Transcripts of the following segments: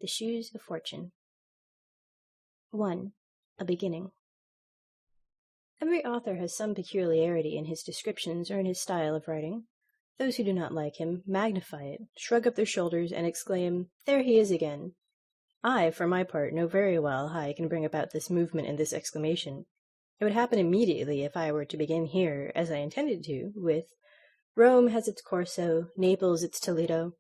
The Shoes of Fortune. 1. A Beginning. Every author has some peculiarity in his descriptions or in his style of writing. Those who do not like him magnify it, shrug up their shoulders, and exclaim, "There he is again!" I, for my part, know very well how I can bring about this movement and this exclamation. It would happen immediately if I were to begin here, as I intended to, with Rome has its Corso, Naples its Toledo.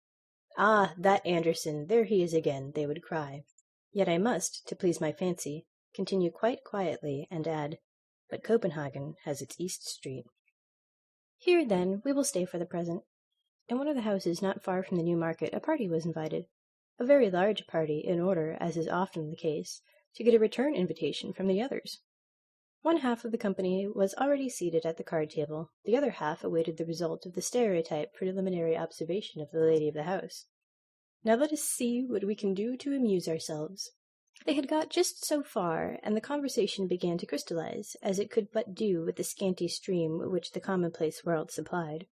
"Ah, that Andersen, there he is again," they would cry. Yet I must, to please my fancy, continue quite quietly and add, "But Copenhagen has its East Street." Here, then, we will stay for the present. In one of the houses not far from the New Market a party was invited, a very large party, in order, as is often the case, to get a return invitation from the others. One half of the company was already seated at the card table, the other half awaited the result of the stereotyped preliminary observation of the lady of the house. "Now let us see what we can do to amuse ourselves." They had got just so far, and the conversation began to crystallize, as it could but do with the scanty stream which the commonplace world supplied.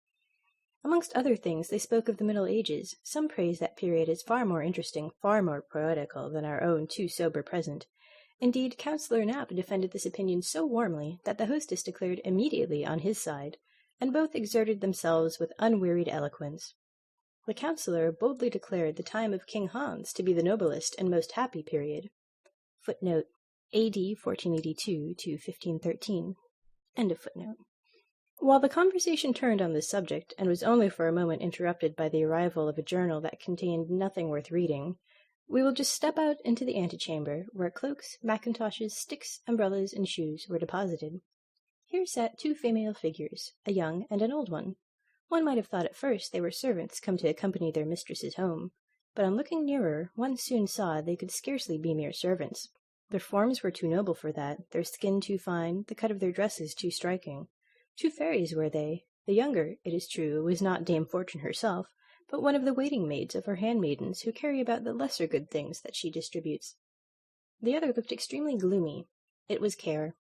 Amongst other things, they spoke of the Middle Ages. Some praised that period as far more interesting, far more poetical than our own too sober present. Indeed, Councillor Knapp defended this opinion so warmly that the hostess declared immediately on his side, and both exerted themselves with unwearied eloquence. The councillor boldly declared the time of King Hans to be the noblest and most happy period. (Footnote: A.D. 1482 to 1513.) End of footnote. While the conversation turned on this subject, and was only for a moment interrupted by the arrival of a journal that contained nothing worth reading, we will just step out into the antechamber, where cloaks, mackintoshes, sticks, umbrellas, and shoes were deposited. Here sat two female figures, a young and an old one. One might have thought at first they were servants come to accompany their mistresses home, but on looking nearer, one soon saw they could scarcely be mere servants. Their forms were too noble for that, their skin too fine, the cut of their dresses too striking. Two fairies were they. The younger, it is true, was not Dame Fortune herself, but one of the waiting-maids of her handmaidens who carry about the lesser good things that she distributes. The other looked extremely gloomy. It was Care.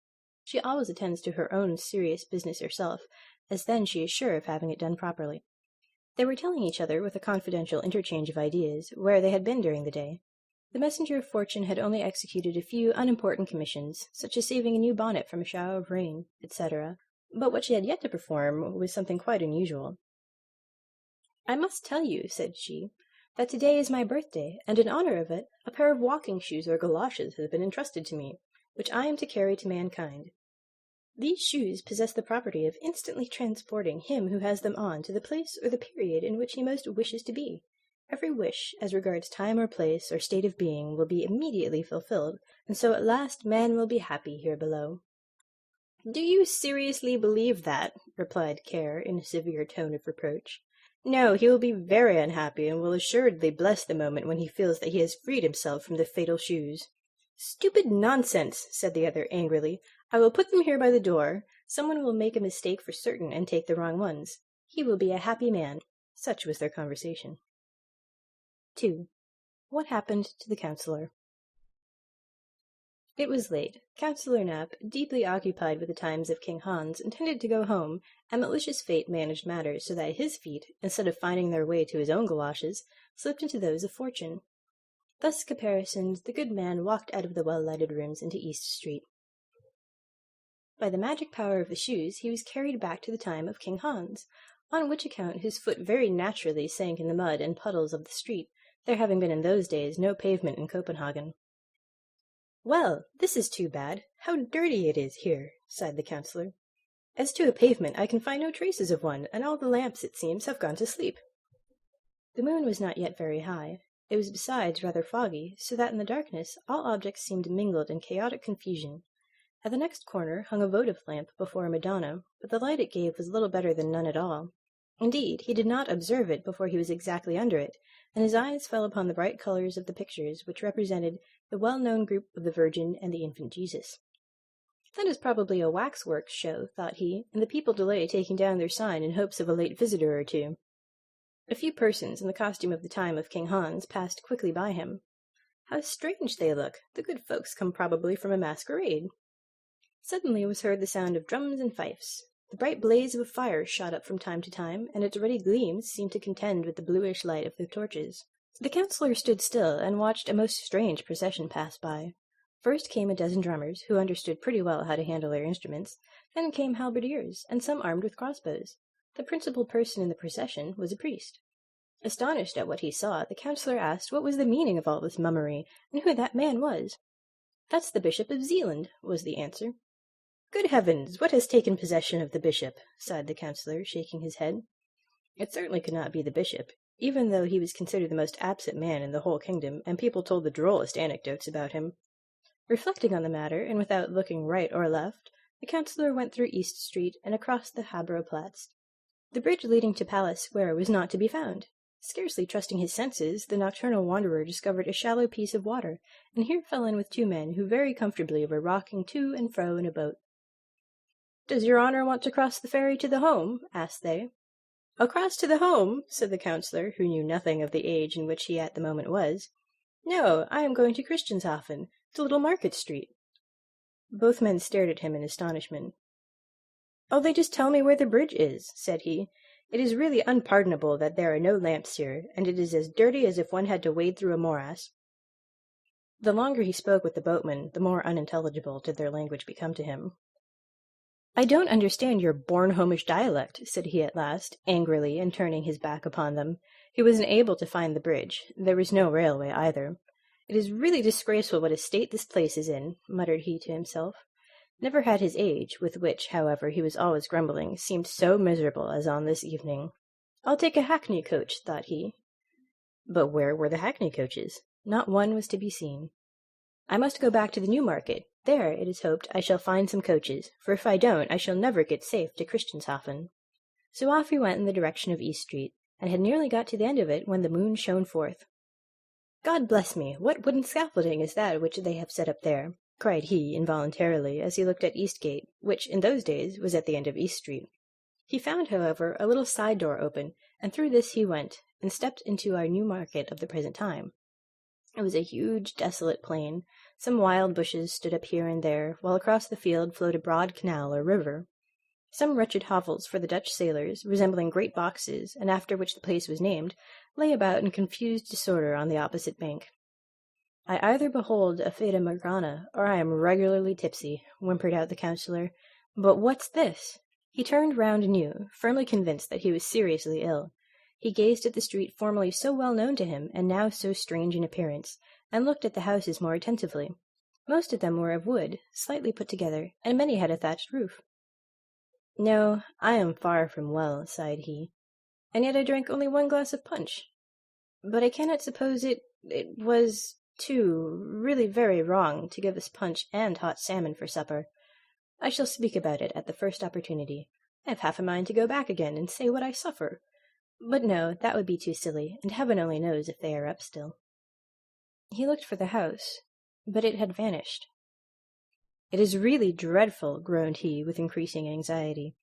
She always attends to her own serious business herself, as then she is sure of having it done properly. They were telling each other, with a confidential interchange of ideas, where they had been during the day. The messenger of fortune had only executed a few unimportant commissions, such as saving a new bonnet from a shower of rain, etc., but what she had yet to perform was something quite unusual. "I must tell you," said she, "that today is my birthday, and in honor of it, a pair of walking shoes or galoshes has been entrusted to me, which I am to carry to mankind. These shoes possess the property of instantly transporting him who has them on to the place or the period in which he most wishes to be. Every wish, as regards time or place or state of being, will be immediately fulfilled, and so at last man will be happy here below." "Do you seriously believe that?" replied Care, in a severe tone of reproach. "No, he will be very unhappy, and will assuredly bless the moment when he feels that he has freed himself from the fatal shoes." "Stupid nonsense!" said the other angrily. "I will put them here by the door. Someone will make a mistake for certain and take the wrong ones. He will be a happy man." Such was their conversation. 2. What happened to the councillor? It was late. Councillor Knapp, deeply occupied with the times of King Hans, intended to go home, and malicious fate managed matters so that his feet, instead of finding their way to his own galoshes, slipped into those of Fortune. Thus caparisoned, the good man walked out of the well-lighted rooms into East Street. By the magic power of the shoes he was carried back to the time of King Hans, on which account his foot very naturally sank in the mud and puddles of the street, there having been in those days no pavement in Copenhagen. "Well, this is too bad. How dirty it is here," sighed the councillor. "As to a pavement, I can find no traces of one, and all the lamps, it seems, have gone to sleep." The moon was not yet very high. It was besides rather foggy, so that in the darkness all objects seemed mingled in chaotic confusion. At the next corner hung a votive lamp before a Madonna, but the light it gave was little better than none at all. Indeed, he did not observe it before he was exactly under it, and his eyes fell upon the bright colours of the pictures which represented the well-known group of the Virgin and the infant Jesus. "That is probably a waxworks show," thought he, and the people delay taking down their sign in hopes of a late visitor or two. A few persons in the costume of the time of King Hans passed quickly by him. "How strange they look! The good folks come probably from a masquerade." Suddenly was heard the sound of drums and fifes. The bright blaze of a fire shot up from time to time, and its ruddy gleams seemed to contend with the bluish light of the torches. The councillor stood still and watched a most strange procession pass by. First came a dozen drummers, who understood pretty well how to handle their instruments. Then came halberdiers, and some armed with crossbows. The principal person in the procession was a priest. Astonished at what he saw, the councillor asked what was the meaning of all this mummery, and who that man was. "That's the Bishop of Zealand," was the answer. "Good heavens, what has taken possession of the bishop?" sighed the councillor, shaking his head. It certainly could not be the bishop, even though he was considered the most absent man in the whole kingdom, and people told the drollest anecdotes about him. Reflecting on the matter, and without looking right or left, the councillor went through East Street and across the Habro-Platz. The bridge leading to Palace Square was not to be found. Scarcely trusting his senses, the nocturnal wanderer discovered a shallow piece of water, and here fell in with two men who very comfortably were rocking to and fro in a boat. "Does your honour want to cross the ferry to the home?" asked they. "Across to the home?" said the councillor, who knew nothing of the age in which he at the moment was. "No, I am going to Christianshafen, to Little Market Street." Both men stared at him in astonishment. "Oh, they just tell me where the bridge is," said he. "It is really unpardonable that there are no lamps here, and it is as dirty as if one had to wade through a morass." The longer he spoke with the boatmen, the more unintelligible did their language become to him. "I don't understand your Bornholmish dialect," said he at last, angrily, and turning his back upon them. He was unable to find the bridge. There was no railway either. "It is really disgraceful what a state this place is in," muttered he to himself. Never had his age, with which, however, he was always grumbling, seemed so miserable as on this evening. "I'll take a hackney coach," thought he. But where were the hackney coaches? Not one was to be seen. "I must go back to the Newmarket. There, it is hoped, I shall find some coaches, for if I don't, I shall never get safe to Christianshafen." So off he went in the direction of East Street, and had nearly got to the end of it when the moon shone forth. "God bless me, what wooden scaffolding is that which they have set up there?" cried he involuntarily, as he looked at Eastgate, which, in those days, was at the end of East Street. He found, however, a little side door open, and through this he went, and stepped into our Newmarket of the present time. It was a huge, desolate plain. Some wild bushes stood up here and there, while across the field flowed a broad canal or river. Some wretched hovels for the Dutch sailors, resembling great boxes, and after which the place was named, lay about in confused disorder on the opposite bank. "I either behold a fata morgana, or I am regularly tipsy," whimpered out the councillor. "But what's this?" He turned round anew, firmly convinced that he was seriously ill. He gazed at the street formerly so well known to him, and now so strange in appearance, and looked at the houses more attentively. Most of them were of wood, slightly put together, and many had a thatched roof. "No, I am far from well," sighed he, "and yet I drank only one glass of punch. But I cannot suppose it was, too, really very wrong to give us punch and hot salmon for supper. I shall speak about it at the first opportunity. I have half a mind to go back again and say what I suffer. But no, that would be too silly, and heaven only knows if they are up still." He looked for the house, but it had vanished. "It is really dreadful," groaned he, with increasing anxiety.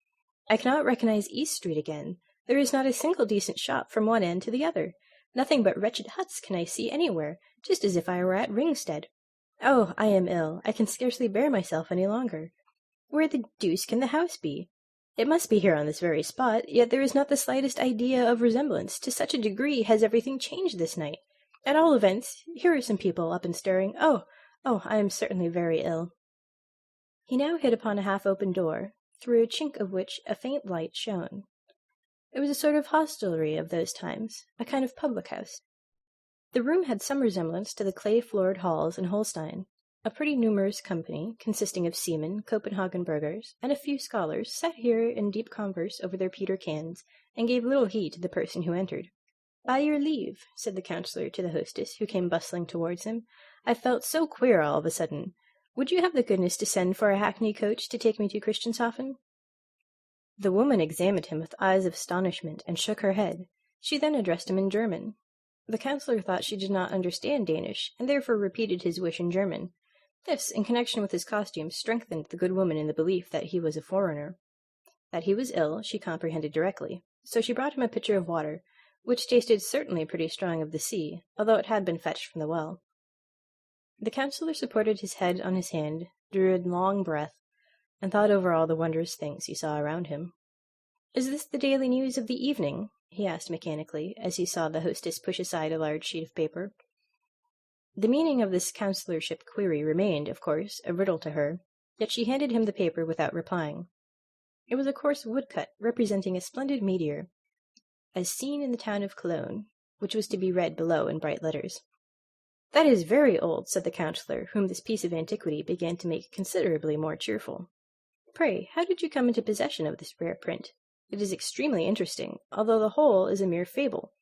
"I cannot recognize East Street again. There is not a single decent shop from one end to the other. Nothing but wretched huts can I see anywhere, just as if I were at Ringstead. Oh, I am ill. I can scarcely bear myself any longer. Where the deuce can the house be? It must be here on this very spot, yet there is not the slightest idea of resemblance. To such a degree has everything changed this night. At all events, here are some people up and stirring. Oh, I am certainly very ill." He now hit upon a half-open door, through a chink of which a faint light shone. It was a sort of hostelry of those times, a kind of public-house. The room had some resemblance to the clay-floored halls in Holstein. A pretty numerous company, consisting of seamen, Copenhagen burghers, and a few scholars, sat here in deep converse over their Peter cans, and gave little heed to the person who entered. "By your leave," said the councillor to the hostess, who came bustling towards him. "I felt so queer all of a sudden. Would you have the goodness to send for a hackney coach to take me to Christianshafen?" The woman examined him with eyes of astonishment, and shook her head. She then addressed him in German. The councillor thought she did not understand Danish, and therefore repeated his wish in German. This, in connection with his costume, strengthened the good woman in the belief that he was a foreigner. That he was ill, she comprehended directly, so she brought him a pitcher of water, which tasted certainly pretty strong of the sea, although it had been fetched from the well. The councillor supported his head on his hand, drew a long breath, and thought over all the wondrous things he saw around him. "Is this the daily news of the evening?" he asked mechanically, as he saw the hostess push aside a large sheet of paper. The meaning of this councillorship query remained, of course, a riddle to her, yet she handed him the paper without replying. It was a coarse woodcut representing a splendid meteor, as seen in the town of Cologne, which was to be read below in bright letters. "That is very old," said the councillor, whom this piece of antiquity began to make considerably more cheerful. "Pray, how did you come into possession of this rare print? It is extremely interesting, although the whole is a mere fable.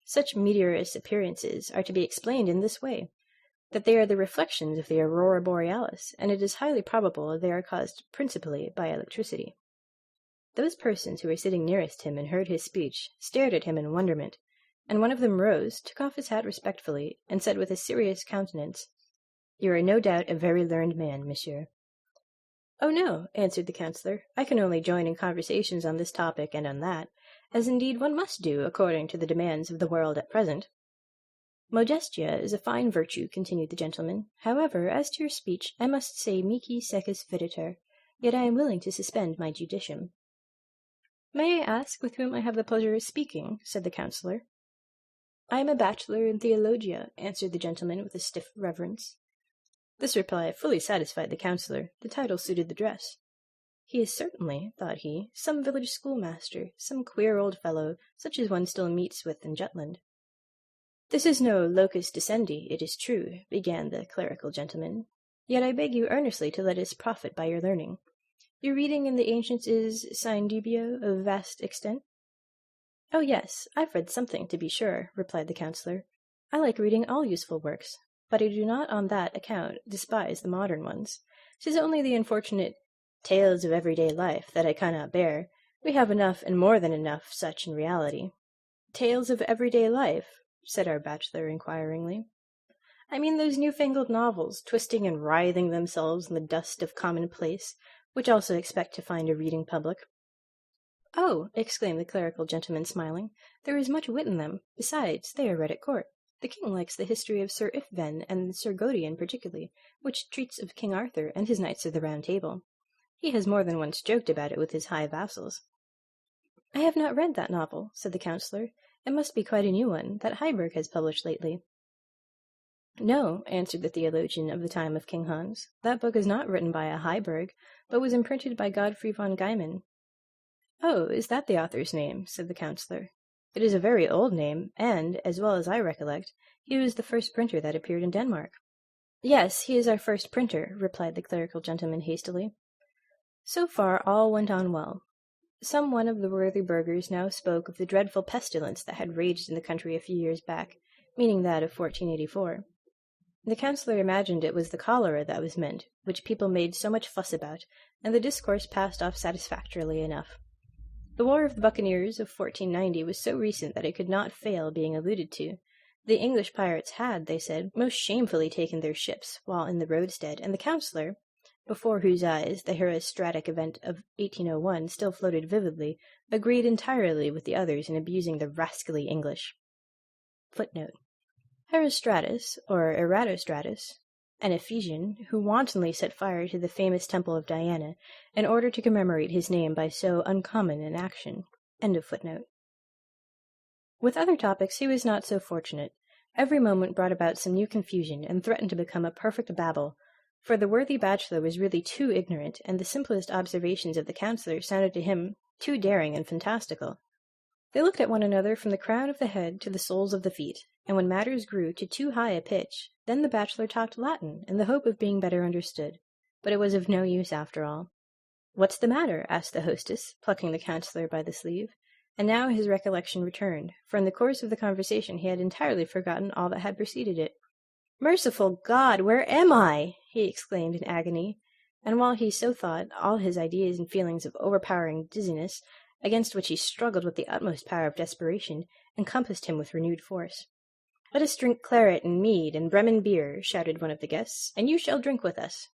Such meteorous appearances are to be explained in this way, that they are the reflections of the aurora borealis, and it is highly probable they are caused principally by electricity." Those persons who were sitting nearest him and heard his speech stared at him in wonderment, and one of them rose, took off his hat respectfully, and said with a serious countenance, "You are no doubt a very learned man, monsieur." "Oh, no," answered the councillor. "I can only join in conversations on this topic and on that, as indeed one must do according to the demands of the world at present." "Modestia is a fine virtue," continued the gentleman. "However, as to your speech, I must say mihi secus viditer, yet I am willing to suspend my judicium." "May I ask with whom I have the pleasure of speaking?" said the councillor. "I am a bachelor in theologia," answered the gentleman with a stiff reverence. This reply fully satisfied the councillor. The title suited the dress. "He is certainly," thought he, "some village schoolmaster, some queer old fellow, such as one still meets with in Jutland." "This is no locus docendi, it is true," began the clerical gentleman, "yet I beg you earnestly to let us profit by your learning. Your reading in the ancients is, sine dubio, of vast extent?" "Oh, yes, I've read something, to be sure," replied the councillor. "I like reading all useful works, but I do not on that account despise the modern ones. 'Tis only the unfortunate tales of everyday life that I cannot bear. We have enough and more than enough such in reality." "Tales of everyday life?" said our bachelor inquiringly. "I mean those newfangled novels, twisting and writhing themselves in the dust of commonplace, which also expect to find a reading public." "Oh," exclaimed the clerical gentleman, smiling, "there is much wit in them. Besides, they are read at court. The king likes the history of Sir Iffven and Sir Godian particularly, which treats of King Arthur and his Knights of the Round Table. He has more than once joked about it with his high vassals." "I have not read that novel," said the councillor. "It must be quite a new one, that Heiberg has published lately." "No," answered the theologian of the time of King Hans. "That book is not written by a Heiberg, but was imprinted by Godfrey von Geiman." "Oh, is that the author's name?" said the councillor. "It is a very old name, and, as well as I recollect, he was the first printer that appeared in Denmark." "Yes, he is our first printer," replied the clerical gentleman hastily. So far all went on well. Some one of the worthy burghers now spoke of the dreadful pestilence that had raged in the country a few years back, meaning that of 1484. The councillor imagined it was the cholera that was meant, which people made so much fuss about, and the discourse passed off satisfactorily enough. The War of the Buccaneers of 1490 was so recent that it could not fail being alluded to. The English pirates had, they said, most shamefully taken their ships while in the roadstead, and the councillor, before whose eyes the herostratic event of 1801 still floated vividly, agreed entirely with the others in abusing the rascally English. Footnote: Herostratus, or Eratosstratus, an Ephesian, who wantonly set fire to the famous temple of Diana in order to commemorate his name by so uncommon an action. End of footnote. With other topics he was not so fortunate. Every moment brought about some new confusion, and threatened to become a perfect babel, for the worthy bachelor was really too ignorant, and the simplest observations of the councillor sounded to him too daring and fantastical. They looked at one another from the crown of the head to the soles of the feet, and when matters grew to too high a pitch, then the bachelor talked Latin in the hope of being better understood, but it was of no use after all. "What's the matter?" asked the hostess, plucking the councillor by the sleeve, and now his recollection returned, for in the course of the conversation he had entirely forgotten all that had preceded it. "Merciful God, where am I?" he exclaimed in agony, and while he so thought, all his ideas and feelings of overpowering dizziness, against which he struggled with the utmost power of desperation, encompassed him with renewed force. "Let us drink claret and mead and Bremen beer," shouted one of the guests, "and you shall drink with us."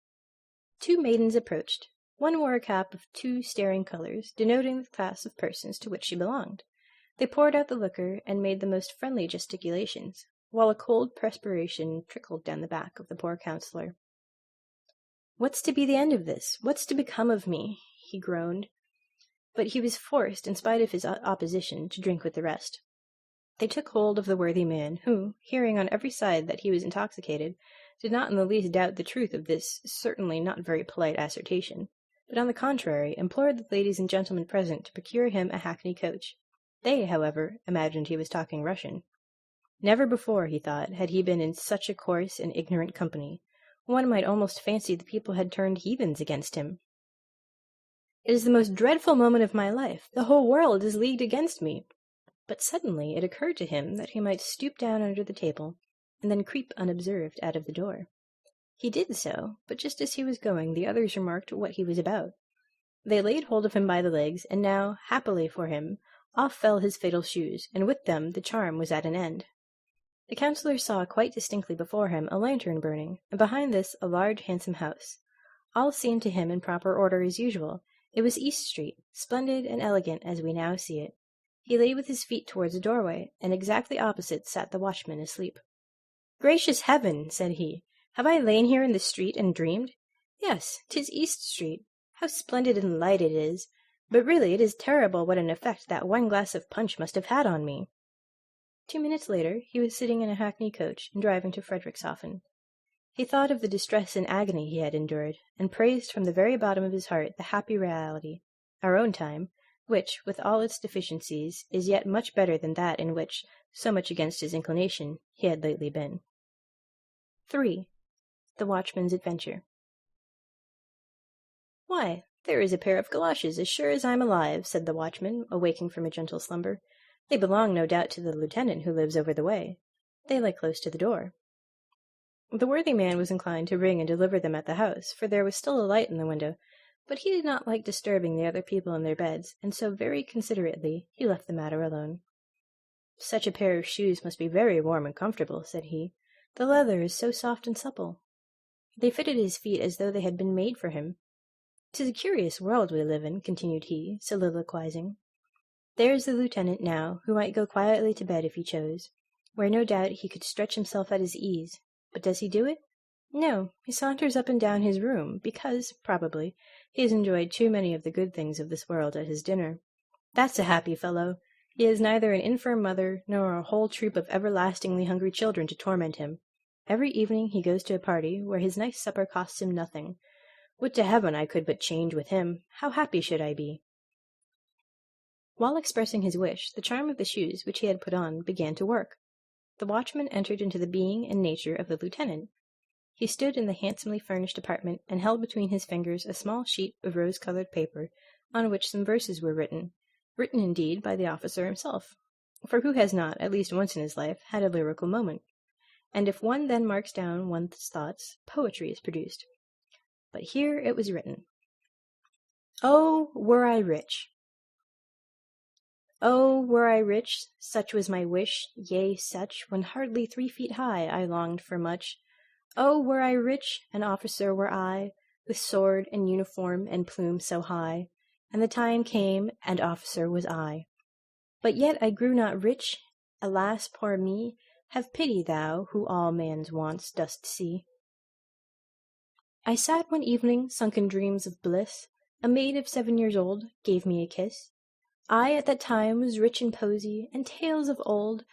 Two maidens approached. One wore a cap of two staring colours, denoting the class of persons to which she belonged. They poured out the liquor and made the most friendly gesticulations, while a cold perspiration trickled down the back of the poor councillor. "What's to be the end of this? What's to become of me?" he groaned. but he was forced, in spite of his opposition, to drink with the rest. They took hold of the worthy man, who, hearing on every side that he was intoxicated, did not in the least doubt the truth of this certainly not very polite assertion, but on the contrary implored the ladies and gentlemen present to procure him a hackney coach. They, however, imagined he was talking Russian. Never before, he thought, had he been in such a coarse and ignorant company. One might almost fancy the people had turned heathens against him. "It is the most dreadful moment of my life. The whole world is leagued against me." But suddenly it occurred to him that he might stoop down under the table, and then creep unobserved out of the door. He did so, but just as he was going, the others remarked what he was about. They laid hold of him by the legs, and now, happily for him, off fell his fatal shoes, and with them the charm was at an end. The councillor saw quite distinctly before him a lantern burning, and behind this a large handsome house. All seemed to him in proper order as usual. It was East Street, splendid and elegant as we now see it. He lay with his feet towards the doorway, and exactly opposite sat the watchman asleep. "Gracious heaven!" said he, "have I lain here in the street and dreamed? Yes, 'tis East Street. How splendid and light it is! But really it is terrible what an effect that one glass of punch must have had on me." 2 minutes later he was sitting in a hackney coach and driving to Frederikshafen. He thought of the distress and agony he had endured, and praised from the very bottom of his heart the happy reality, our own time, which, with all its deficiencies, is yet much better than that in which, so much against his inclination, he had lately been. 3. The Watchman's Adventure. "Why, there is a pair of galoshes, as sure as I'm alive," said the watchman, awaking from a gentle slumber. "They belong, no doubt, to the lieutenant who lives over the way. They lay close to the door." The worthy man was inclined to ring and deliver them at the house, for there was still a light in the window, but he did not like disturbing the other people in their beds, and so very considerately he left the matter alone. "Such a pair of shoes must be very warm and comfortable," said he. "The leather is so soft and supple. They fitted his feet as though they had been made for him. 'Tis a curious world we live in," continued he, soliloquizing. "There's the lieutenant now, who might go quietly to bed if he chose, where no doubt he could stretch himself at his ease. But does he do it? No, he saunters up and down his room, because, probably, he has enjoyed too many of the good things of this world at his dinner. That's a happy fellow! He has neither an infirm mother, nor a whole troop of everlastingly hungry children to torment him. Every evening he goes to a party, where his nice supper costs him nothing. Would to heaven I could but change with him! How happy should I be!" While expressing his wish, the charm of the shoes which he had put on began to work. The watchman entered into the being and nature of the lieutenant. He stood in the handsomely furnished apartment, and held between his fingers a small sheet of rose-colored paper, on which some verses were written indeed by the officer himself, for who has not, at least once in his life, had a lyrical moment? And if one then marks down one's thoughts, poetry is produced. But here it was written: "Oh, were I rich! Oh, were I rich, such was my wish, yea, such, when hardly 3 feet high I longed for much. Oh, were I rich, an officer were I, with sword and uniform and plume so high, and the time came, and officer was I. But yet I grew not rich, alas, poor me, have pity thou, who all man's wants dost see." I sat one evening sunk in dreams of bliss, a maid of 7 years old gave me a kiss. I at that time was rich in poesy and tales of old,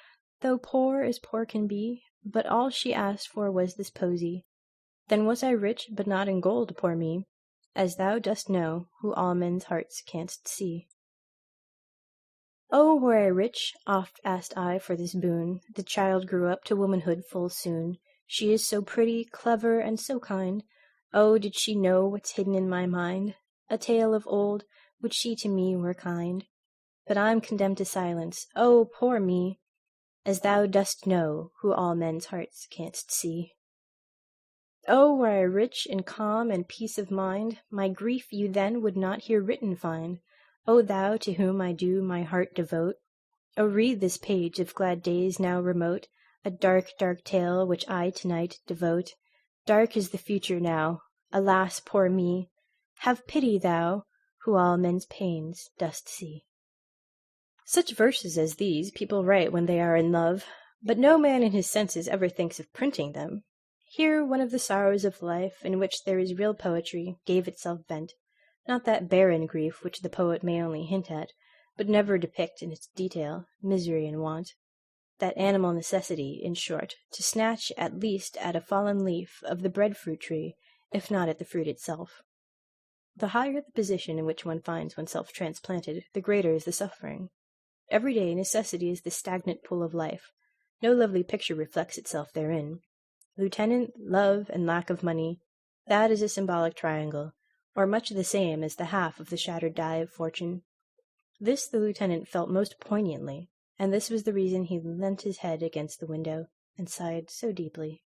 though poor as poor can be, but all she asked for was this posy. Then was I rich, but not in gold, poor me, as thou dost know, who all men's hearts canst see. Oh, were I rich, oft asked I for this boon. The child grew up to womanhood full soon. She is so pretty, clever, and so kind. Oh, did she know what's hidden in my mind? A tale of old, would she to me were kind. But I'm condemned to silence, oh, poor me, as thou dost know, who all men's hearts canst see. Oh, were I rich in calm and peace of mind, my grief you then would not here written find. O thou to whom I do my heart devote, O read this page of glad days now remote, a dark, dark tale which I to-night devote. Dark is the future now, alas, poor me, have pity thou, who all men's pains dost see. Such verses as these people write when they are in love, but no man in his senses ever thinks of printing them. Here one of the sorrows of life, in which there is real poetry, gave itself vent. not that barren grief which the poet may only hint at, but never depict in its detail, misery and want. That animal necessity, in short, to snatch at least at a fallen leaf of the breadfruit tree, if not at the fruit itself. The higher the position in which one finds oneself transplanted, the greater is the suffering. Every day necessity is the stagnant pool of life. No lovely picture reflects itself therein. Lieutenant, love, and lack of money, that is a symbolic triangle, or much the same as the half of the shattered die of fortune. This the lieutenant felt most poignantly, and this was the reason he leant his head against the window and sighed so deeply.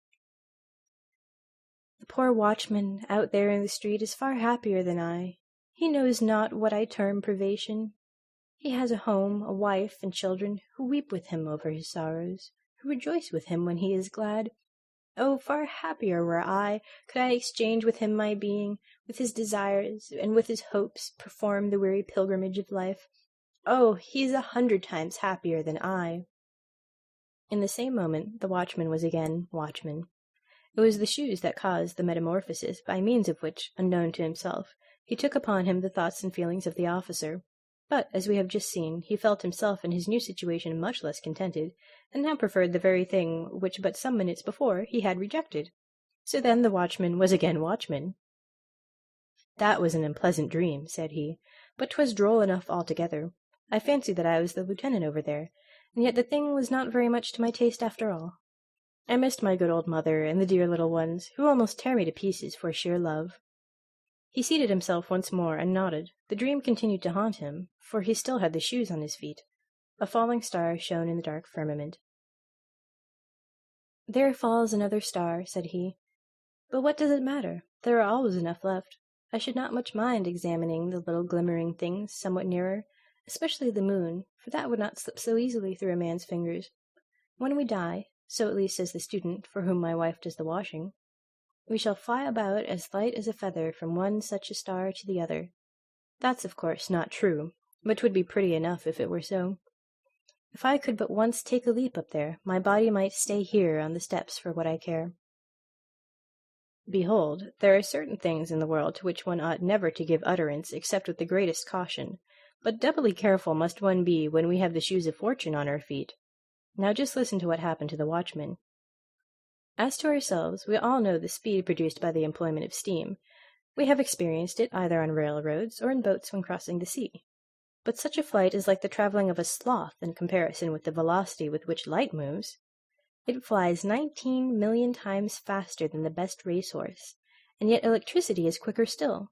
The poor watchman out there in the street is far happier than I. He knows not what I term privation. He has a home, a wife, and children who weep with him over his sorrows, who rejoice with him when he is glad. Oh, far happier were I, could I exchange with him my being, with his desires, and with his hopes perform the weary pilgrimage of life. Oh, he is 100 times happier than I. In the same moment the watchman was again watchman. It was the shoes that caused the metamorphosis by means of which, unknown to himself, he took upon him the thoughts and feelings of the officer. But, as we have just seen, he felt himself in his new situation much less contented, and now preferred the very thing which but some minutes before he had rejected. So then the watchman was again watchman. "That was an unpleasant dream," said he, "but 'twas droll enough altogether. I fancied that I was the lieutenant over there, and yet the thing was not very much to my taste after all. I missed my good old mother and the dear little ones, who almost tear me to pieces for sheer love." He seated himself once more and nodded. The dream continued to haunt him, for he still had the shoes on his feet. A falling star shone in the dark firmament. "There falls another star," said he. "But what does it matter? There are always enough left. I should not much mind examining the little glimmering things somewhat nearer, especially the moon, for that would not slip so easily through a man's fingers. When we die, so at least says the student for whom my wife does the washing, we shall fly about as light as a feather from one such a star to the other. That's of course not true, but 'twould be pretty enough if it were so. If I could but once take a leap up there, my body might stay here on the steps for what I care. Behold, there are certain things in the world to which one ought never to give utterance except with the greatest caution, but doubly careful must one be when we have the shoes of fortune on our feet. Now just listen to what happened to the watchman. As to ourselves, we all know the speed produced by the employment of steam. We have experienced it either on railroads or in boats when crossing the sea. But such a flight is like the traveling of a sloth in comparison with the velocity with which light moves. It flies 19 million times faster than the best racehorse, and yet electricity is quicker still.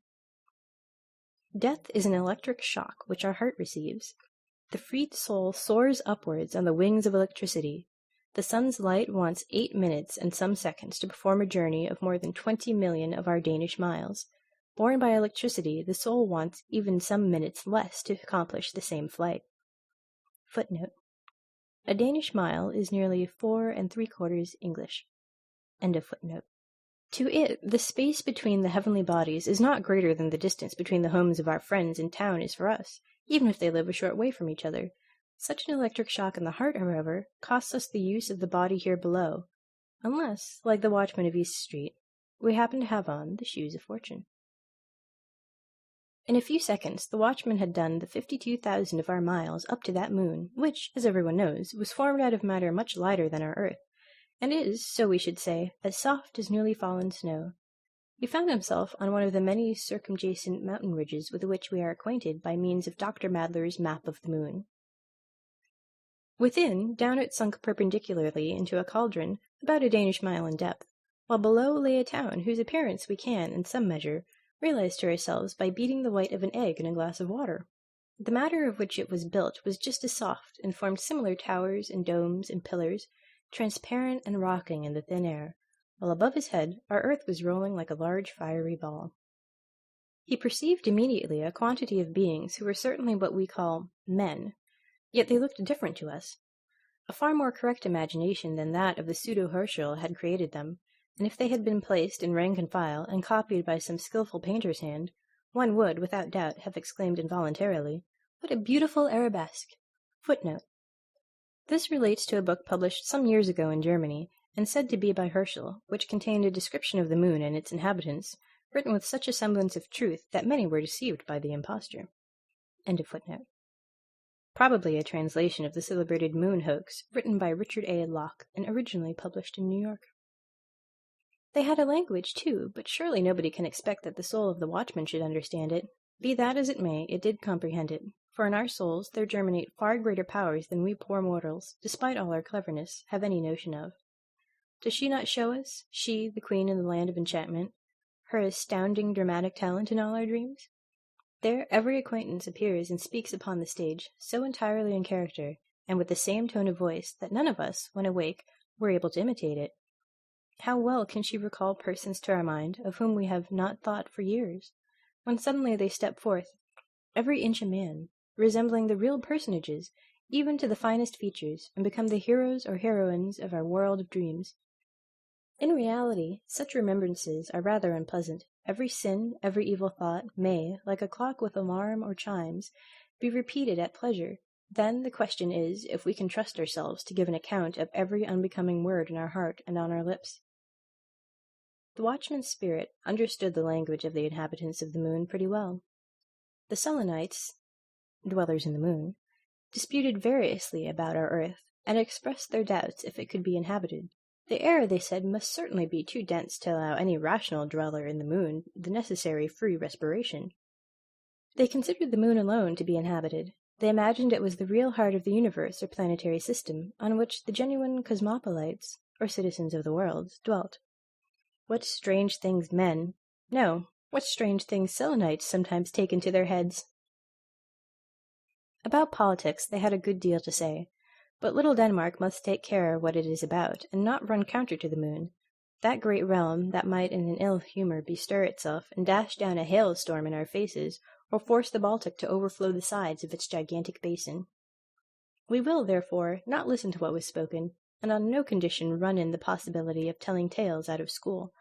Death is an electric shock which our heart receives. The freed soul soars upwards on the wings of electricity. The sun's light wants 8 minutes and some seconds to perform a journey of more than 20 million of our Danish miles. Borne by electricity, the soul wants even some minutes less to accomplish the same flight. Footnote. A Danish mile is nearly 4 3/4 English. End of footnote. To it, the space between the heavenly bodies is not greater than the distance between the homes of our friends in town is for us, even if they live a short way from each other. Such an electric shock in the heart, however, costs us the use of the body here below, unless, like the watchman of East Street, we happen to have on the shoes of fortune. In a few seconds the watchman had done the 52,000 of our miles up to that moon, which, as everyone knows, was formed out of matter much lighter than our earth, and is, so we should say, as soft as newly fallen snow. He found himself on one of the many circumjacent mountain ridges with which we are acquainted by means of Dr. Madler's map of the moon. Within, down it sunk perpendicularly into a cauldron about a Danish mile in depth, while below lay a town whose appearance we can, in some measure, realize to ourselves by beating the white of an egg in a glass of water. The matter of which it was built was just as soft, and formed similar towers and domes and pillars, transparent and rocking in the thin air, while above his head our earth was rolling like a large fiery ball. He perceived immediately a quantity of beings who were certainly what we call men, yet they looked different to us. A far more correct imagination than that of the pseudo-Herschel had created them, and if they had been placed in rank and file and copied by some skilful painter's hand, one would, without doubt, have exclaimed involuntarily, "What a beautiful arabesque!" Footnote. This relates to a book published some years ago in Germany, and said to be by Herschel, which contained a description of the moon and its inhabitants, written with such a semblance of truth that many were deceived by the imposture. End of footnote. Probably a translation of the celebrated moon hoax written by Richard A. Locke and originally published in New York. They had a language, too, but surely nobody can expect that the soul of the watchman should understand it. Be that as it may, it did comprehend it, for in our souls there germinate far greater powers than we poor mortals, despite all our cleverness, have any notion of. Does she not show us, she, the queen in the land of enchantment, her astounding dramatic talent in all our dreams? There every acquaintance appears and speaks upon the stage, so entirely in character, and with the same tone of voice, that none of us, when awake, were able to imitate it. How well can she recall persons to our mind, of whom we have not thought for years, when suddenly they step forth, every inch a man, resembling the real personages, even to the finest features, and become the heroes or heroines of our world of dreams. In reality, such remembrances are rather unpleasant. Every sin, every evil thought, may, like a clock with alarm or chimes, be repeated at pleasure. Then the question is, if we can trust ourselves to give an account of every unbecoming word in our heart and on our lips. The watchman's spirit understood the language of the inhabitants of the moon pretty well. The Selenites, dwellers in the moon, disputed variously about our earth, and expressed their doubts if it could be inhabited. The air, they said, must certainly be too dense to allow any rational dweller in the moon the necessary free respiration. They considered the moon alone to be inhabited. They imagined it was the real heart of the universe or planetary system, on which the genuine cosmopolites, or citizens of the world, dwelt. What strange things what strange things Selenites sometimes take into their heads! About politics they had a good deal to say, but little Denmark must take care what it is about, and not run counter to the moon, that great realm that might in an ill humour bestir itself and dash down a hailstorm in our faces, or force the Baltic to overflow the sides of its gigantic basin. We will, therefore, not listen to what was spoken, and on no condition run in the possibility of telling tales out of school,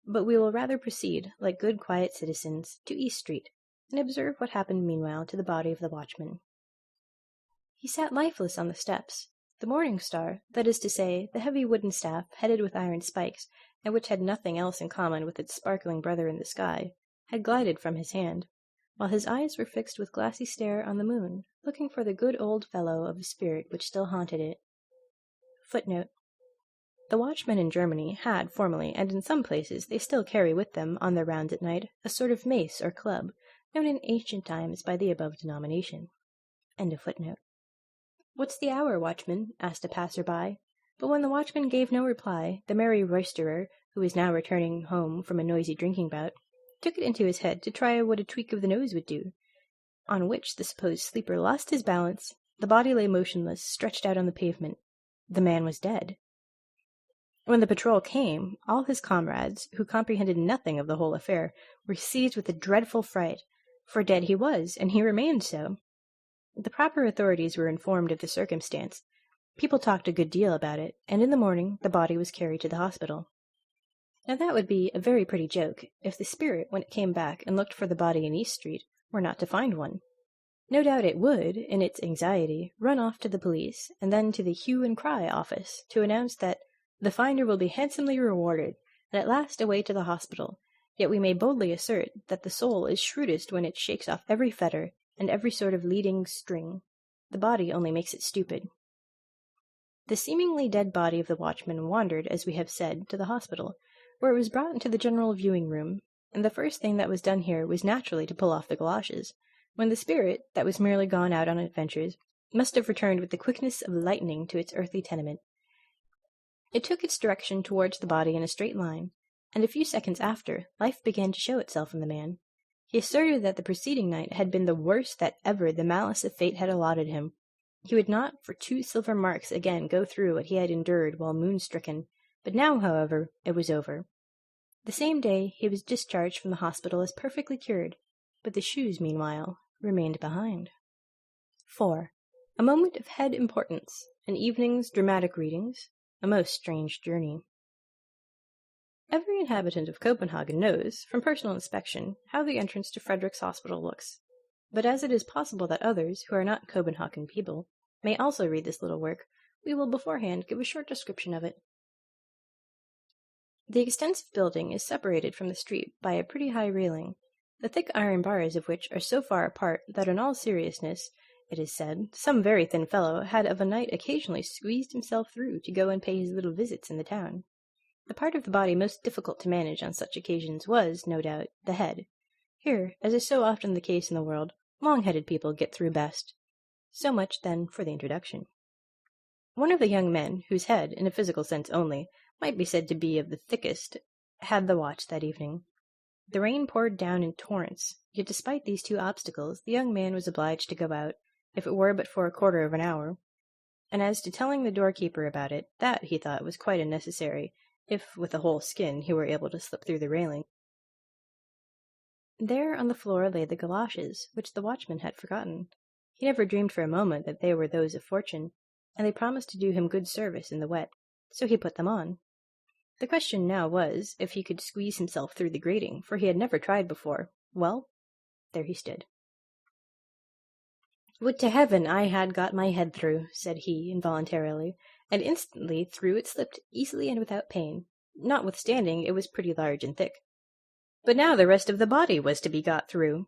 but we will rather proceed, like good quiet citizens, to East Street, and observe what happened meanwhile to the body of the watchman. He sat lifeless on the steps. The morning star, that is to say, the heavy wooden staff headed with iron spikes, and which had nothing else in common with its sparkling brother in the sky, had glided from his hand, while his eyes were fixed with glassy stare on the moon, looking for the good old fellow of a spirit which still haunted it. Footnote. The watchmen in Germany had formerly, and in some places they still carry with them on their rounds at night, a sort of mace or club, known in ancient times by the above denomination. End of footnote. "What's the hour, watchman?" asked a passer-by, but when the watchman gave no reply, the merry roisterer, who was now returning home from a noisy drinking bout, took it into his head to try what a tweak of the nose would do, on which the supposed sleeper lost his balance, the body lay motionless, stretched out on the pavement. The man was dead. When the patrol came, all his comrades, who comprehended nothing of the whole affair, were seized with a dreadful fright, for dead he was, and he remained so. The proper authorities were informed of the circumstance. People talked a good deal about it, and in the morning the body was carried to the hospital. Now that would be a very pretty joke, if the spirit, when it came back and looked for the body in East Street, were not to find one. No doubt it would, in its anxiety, run off to the police, and then to the hue and cry office, to announce that the finder will be handsomely rewarded, and at last away to the hospital. Yet we may boldly assert that the soul is shrewdest when it shakes off every fetter, and every sort of leading string. The body only makes it stupid. The seemingly dead body of the watchman wandered, as we have said, to the hospital, where it was brought into the general viewing room, and the first thing that was done here was naturally to pull off the galoshes, when the spirit, that was merely gone out on adventures, must have returned with the quickness of lightning to its earthly tenement. It took its direction towards the body in a straight line, and a few seconds after, life began to show itself in the man. He asserted that the preceding night had been the worst that ever the malice of fate had allotted him. He would not for 2 silver marks again go through what he had endured while moon-stricken, but now, however, it was over. The same day he was discharged from the hospital as perfectly cured, but the shoes, meanwhile, remained behind. 4. A moment of head importance, an evening's dramatic readings, a most strange journey. Every inhabitant of Copenhagen knows, from personal inspection, how the entrance to Frederick's Hospital looks. But as it is possible that others, who are not Copenhagen people, may also read this little work, we will beforehand give a short description of it. The extensive building is separated from the street by a pretty high railing, the thick iron bars of which are so far apart that in all seriousness, it is said, some very thin fellow had of a night occasionally squeezed himself through to go and pay his little visits in the town. The part of the body most difficult to manage on such occasions was, no doubt, the head. Here, as is so often the case in the world, long-headed people get through best. So much, then, for the introduction. One of the young men, whose head, in a physical sense only, might be said to be of the thickest, had the watch that evening. The rain poured down in torrents, yet despite these two obstacles, the young man was obliged to go out, if it were but for a quarter of an hour. And as to telling the doorkeeper about it, that, he thought, was quite unnecessary, if, with a whole skin, he were able to slip through the railing. There on the floor lay the galoshes, which the watchman had forgotten. He never dreamed for a moment that they were those of Fortune, and they promised to do him good service in the wet, so he put them on. The question now was, if he could squeeze himself through the grating, for he had never tried before. Well, there he stood. "Would to heaven I had got my head through," said he, involuntarily, and instantly through it slipped, easily and without pain, notwithstanding it was pretty large and thick. But now the rest of the body was to be got through.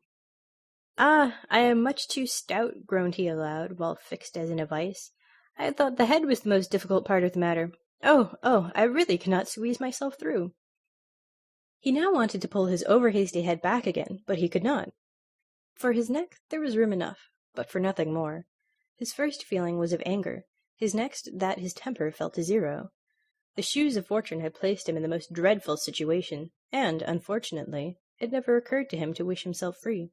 "Ah, I am much too stout," groaned he aloud, while fixed as in a vice. "I had thought the head was the most difficult part of the matter. Oh, I really cannot squeeze myself through." He now wanted to pull his over-hasty head back again, but he could not. For his neck there was room enough, but for nothing more. His first feeling was of anger, his next that his temper fell to zero. The shoes of Fortune had placed him in the most dreadful situation, and, unfortunately, it never occurred to him to wish himself free.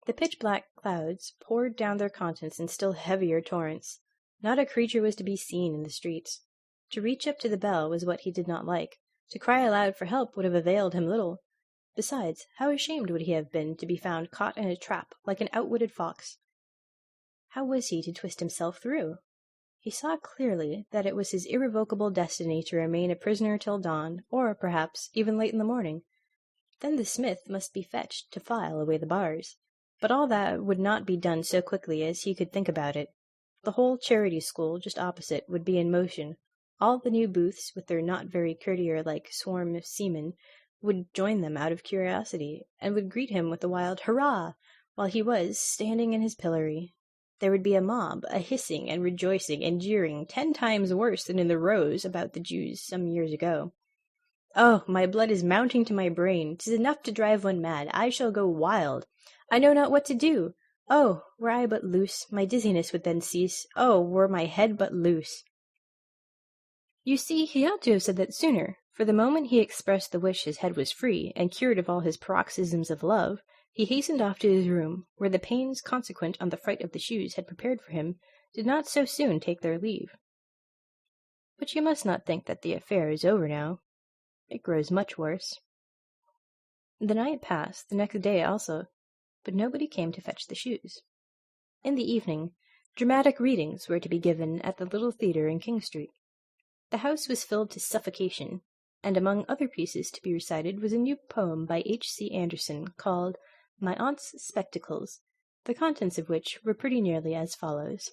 The pitch-black clouds poured down their contents in still heavier torrents. Not a creature was to be seen in the streets. To reach up to the bell was what he did not like. To cry aloud for help would have availed him little. Besides, how ashamed would he have been to be found caught in a trap like an outwitted fox? How was he to twist himself through? He saw clearly that it was his irrevocable destiny to remain a prisoner till dawn, or, perhaps, even late in the morning. Then the smith must be fetched to file away the bars. But all that would not be done so quickly as he could think about it. The whole charity school, just opposite, would be in motion. All the new booths, with their not very courtier-like swarm of seamen, would join them out of curiosity, and would greet him with a wild hurrah, while he was standing in his pillory. There would be a mob, a hissing and rejoicing and jeering 10 times worse than in the rows about the Jews some years ago. Oh, my blood is mounting to my brain. 'Tis enough to drive one mad. I shall go wild. I know not what to do. Oh, were I but loose, my dizziness would then cease. Oh, were my head but loose. You see, he ought to have said that sooner, for the moment he expressed the wish his head was free, and cured of all his paroxysms of love, he hastened off to his room, where the pains consequent on the fright of the shoes had prepared for him did not so soon take their leave. But you must not think that the affair is over now. It grows much worse. The night passed, the next day also, but nobody came to fetch the shoes. In the evening, dramatic readings were to be given at the little theatre in King Street. The house was filled to suffocation, and among other pieces to be recited was a new poem by H.C. Andersen called My Aunt's Spectacles, the contents of which were pretty nearly as follows.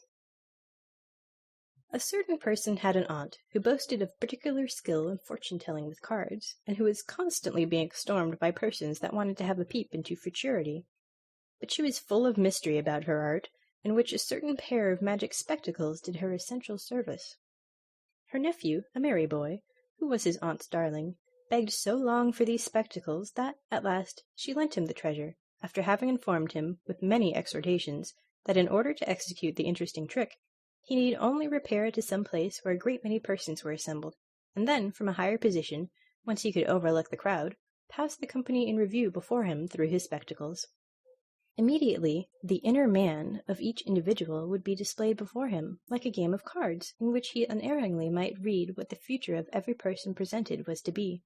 A certain person had an aunt who boasted of particular skill in fortune-telling with cards, and who was constantly being stormed by persons that wanted to have a peep into futurity. But she was full of mystery about her art, in which a certain pair of magic spectacles did her essential service. Her nephew, a merry boy, who was his aunt's darling, begged so long for these spectacles that, at last, she lent him the treasure, after having informed him, with many exhortations, that in order to execute the interesting trick, he need only repair to some place where a great many persons were assembled, and then, from a higher position, whence he could overlook the crowd, pass the company in review before him through his spectacles. Immediately, the inner man of each individual would be displayed before him, like a game of cards, in which he unerringly might read what the future of every person presented was to be.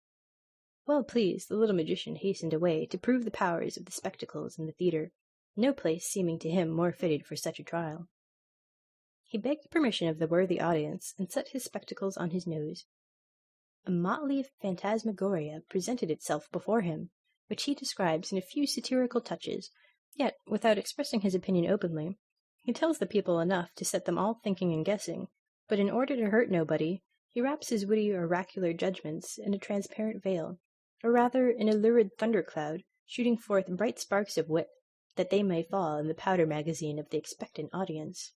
Well pleased, the little magician hastened away to prove the powers of the spectacles in the theatre, no place seeming to him more fitted for such a trial. He begged permission of the worthy audience, and set his spectacles on his nose. A motley phantasmagoria presented itself before him, which he describes in a few satirical touches, yet, without expressing his opinion openly, he tells the people enough to set them all thinking and guessing, but in order to hurt nobody, He wraps his witty oracular judgments in a transparent veil, or rather in a lurid thundercloud, shooting forth bright sparks of wit, that they may fall in the powder magazine of the expectant audience.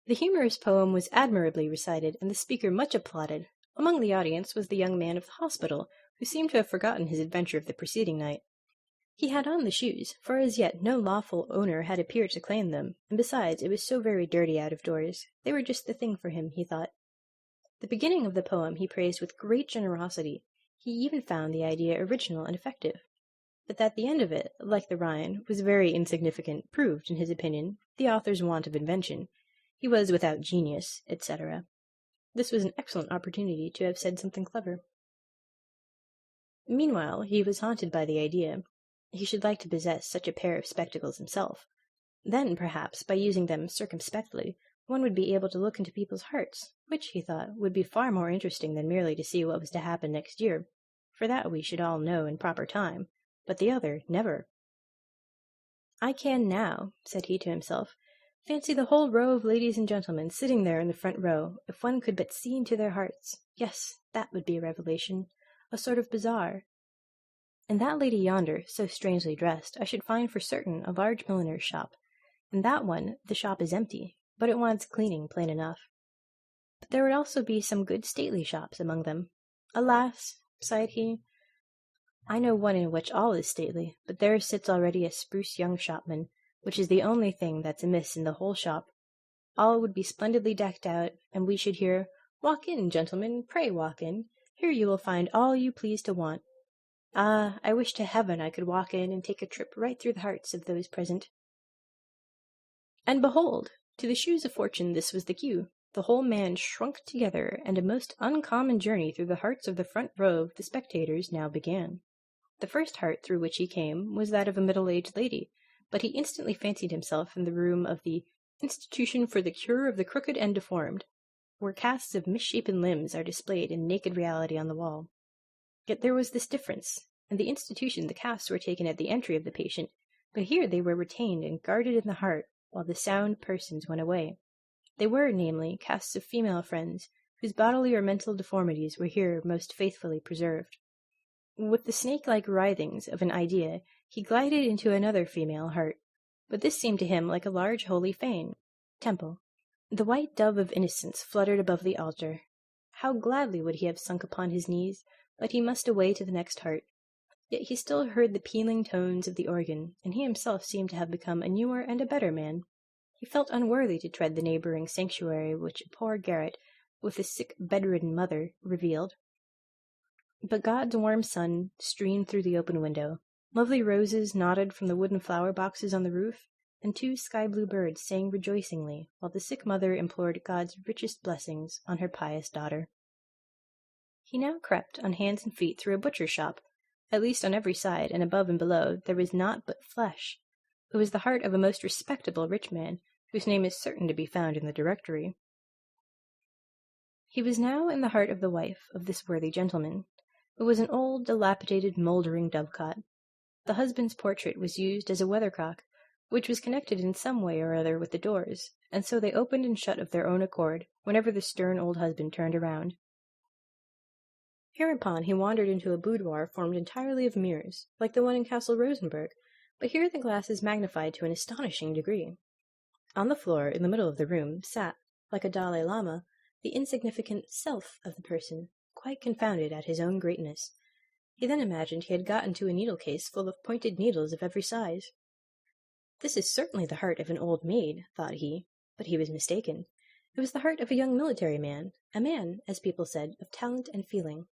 The humorous poem was admirably recited, and the speaker much applauded. Among the audience was the young man of the hospital, who seemed to have forgotten his adventure of the preceding night. He had on the shoes, for as yet no lawful owner had appeared to claim them, and besides it was so very dirty out of doors, they were just the thing for him, he thought. The beginning of the poem he praised with great generosity. He even found the idea original and effective. But that the end of it, like the Rhine, was very insignificant, proved, in his opinion, the author's want of invention. He was without genius, etc. This was an excellent opportunity to have said something clever. Meanwhile, he was haunted by the idea. He should like to possess such a pair of spectacles himself. Then, perhaps, by using them circumspectly, one would be able to look into people's hearts, which, he thought, would be far more interesting than merely to see what was to happen next year, for that we should all know in proper time, but the other never. "I can now," said he to himself, "fancy the whole row of ladies and gentlemen sitting there in the front row, if one could but see into their hearts. Yes, that would be a revelation, a sort of bazaar. And that lady yonder, so strangely dressed, I should find for certain a large milliner's shop. And that one, the shop is empty, but it wants cleaning plain enough. But there would also be some good stately shops among them. Alas," sighed he, "I know one in which all is stately, but there sits already a spruce young shopman, which is the only thing that's amiss in the whole shop. All would be splendidly decked out, and we should hear, 'Walk in, gentlemen, pray walk in. Here you will find all you please to want.' Ah, I wish to heaven I could walk in and take a trip right through the hearts of those present." And behold, to the shoes of fortune this was the cue. The whole man shrunk together, and a most uncommon journey through the hearts of the front row of the spectators now began. The first heart through which he came was that of a middle-aged lady, but he instantly fancied himself in the room of the Institution for the Cure of the Crooked and Deformed, where casts of misshapen limbs are displayed in naked reality on the wall. Yet there was this difference. In the institution the casts were taken at the entry of the patient, but here they were retained and guarded in the heart, while the sound persons went away. They were, namely, casts of female friends, whose bodily or mental deformities were here most faithfully preserved. With the snake-like writhings of an idea, he glided into another female heart, but this seemed to him like a large holy fane, temple. The white dove of innocence fluttered above the altar. How gladly would he have sunk upon his knees, but he must away to the next heart. Yet he still heard the pealing tones of the organ, and he himself seemed to have become a newer and a better man. He felt unworthy to tread the neighbouring sanctuary which a poor garret, with a sick bedridden mother, revealed. But God's warm sun streamed through the open window. Lovely roses nodded from the wooden flower-boxes on the roof, and two sky-blue birds sang rejoicingly, while the sick mother implored God's richest blessings on her pious daughter. He now crept on hands and feet through a butcher's shop. At least on every side, and above and below, there was naught but flesh. It was the heart of a most respectable rich man, whose name is certain to be found in the directory. He was now in the heart of the wife of this worthy gentleman. It was an old, dilapidated, mouldering dovecot. The husband's portrait was used as a weathercock, which was connected in some way or other with the doors, and so they opened and shut of their own accord whenever the stern old husband turned around. Hereupon he wandered into a boudoir formed entirely of mirrors, like the one in Castle Rosenberg, but here the glass is magnified to an astonishing degree. On the floor, in the middle of the room, sat, like a Dalai Lama, the insignificant self of the person, quite confounded at his own greatness. He then imagined he had got into a needle-case full of pointed needles of every size. "This is certainly the heart of an old maid," thought he, but he was mistaken. It was the heart of a young military man, a man, as people said, of talent and feeling.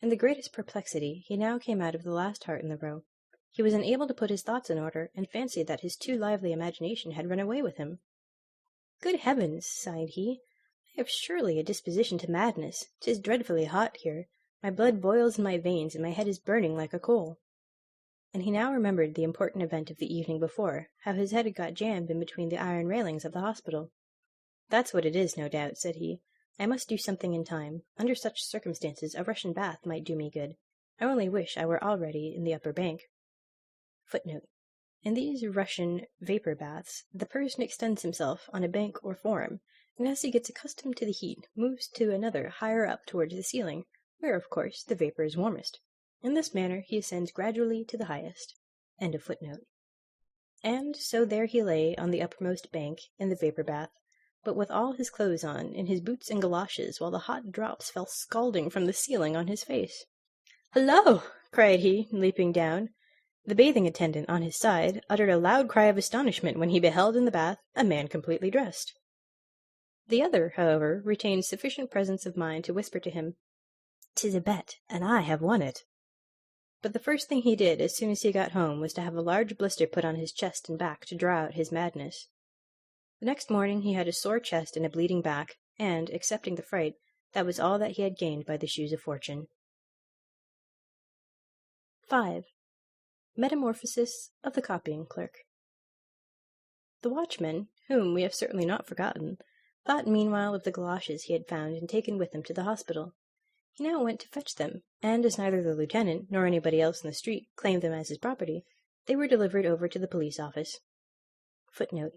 In the greatest perplexity, he now came out of the last heart in the row. He was unable to put his thoughts in order, and fancied that his too lively imagination had run away with him. "Good heavens!" sighed he, "I have surely a disposition to madness. 'Tis dreadfully hot here. My blood boils in my veins, and my head is burning like a coal." And he now remembered the important event of the evening before, how his head had got jammed in between the iron railings of the hospital. "That's what it is, no doubt," said he. "I must do something in time. Under such circumstances a Russian bath might do me good. I only wish I were already in the upper bank." Footnote: in these Russian vapor baths, the person extends himself on a bank or form, and as he gets accustomed to the heat, moves to another higher up towards the ceiling, where, of course, the vapour is warmest. In this manner he ascends gradually to the highest. End of footnote. And so there he lay on the uppermost bank in the vapour bath, but with all his clothes on, in his boots and galoshes, while the hot drops fell scalding from the ceiling on his face. "Hullo!" cried he, leaping down. The bathing attendant on his side uttered a loud cry of astonishment when he beheld in the bath a man completely dressed. The other, however, retained sufficient presence of mind to whisper to him, "'Tis a bet, and I have won it." But the first thing he did as soon as he got home was to have a large blister put on his chest and back to draw out his madness. The next morning he had a sore chest and a bleeding back, and, excepting the fright, that was all that he had gained by the shoes of fortune. 5. Metamorphosis of the copying clerk. The watchman, whom we have certainly not forgotten, thought meanwhile of the galoshes he had found and taken with him to the hospital. He now went to fetch them, and as neither the lieutenant nor anybody else in the street claimed them as his property, they were delivered over to the police office. Footnote.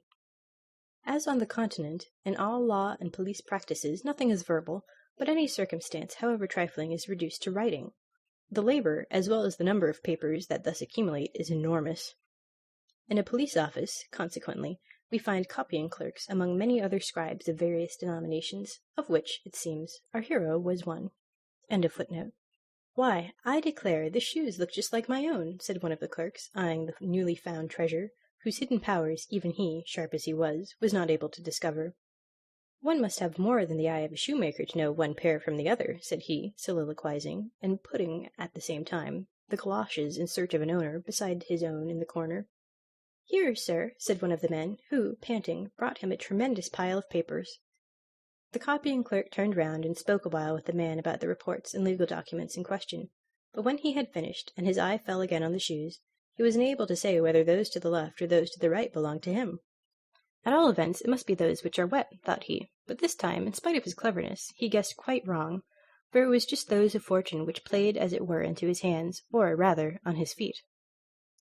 As on the Continent, in all law and police practices nothing is verbal, but any circumstance, however trifling, is reduced to writing. The labour, as well as the number of papers that thus accumulate, is enormous. In a police office, consequently, we find copying clerks among many other scribes of various denominations, of which, it seems, our hero was one. End of footnote. "Why, I declare, the shoes look just like my own," said one of the clerks, eyeing the newly found treasure, whose hidden powers even he, sharp as he was not able to discover. "One must have more than the eye of a shoemaker to know one pair from the other," said he, soliloquizing, and putting, at the same time, the galoshes in search of an owner beside his own in the corner. "Here, sir," said one of the men, who, panting, brought him a tremendous pile of papers. The copying clerk turned round and spoke a while with the man about the reports and legal documents in question, but when he had finished, and his eye fell again on the shoes, he was unable to say whether those to the left or those to the right belonged to him. At all events, it must be those which are wet, thought he, but this time, in spite of his cleverness, he guessed quite wrong, for it was just those of fortune which played as it were into his hands, or, rather, on his feet.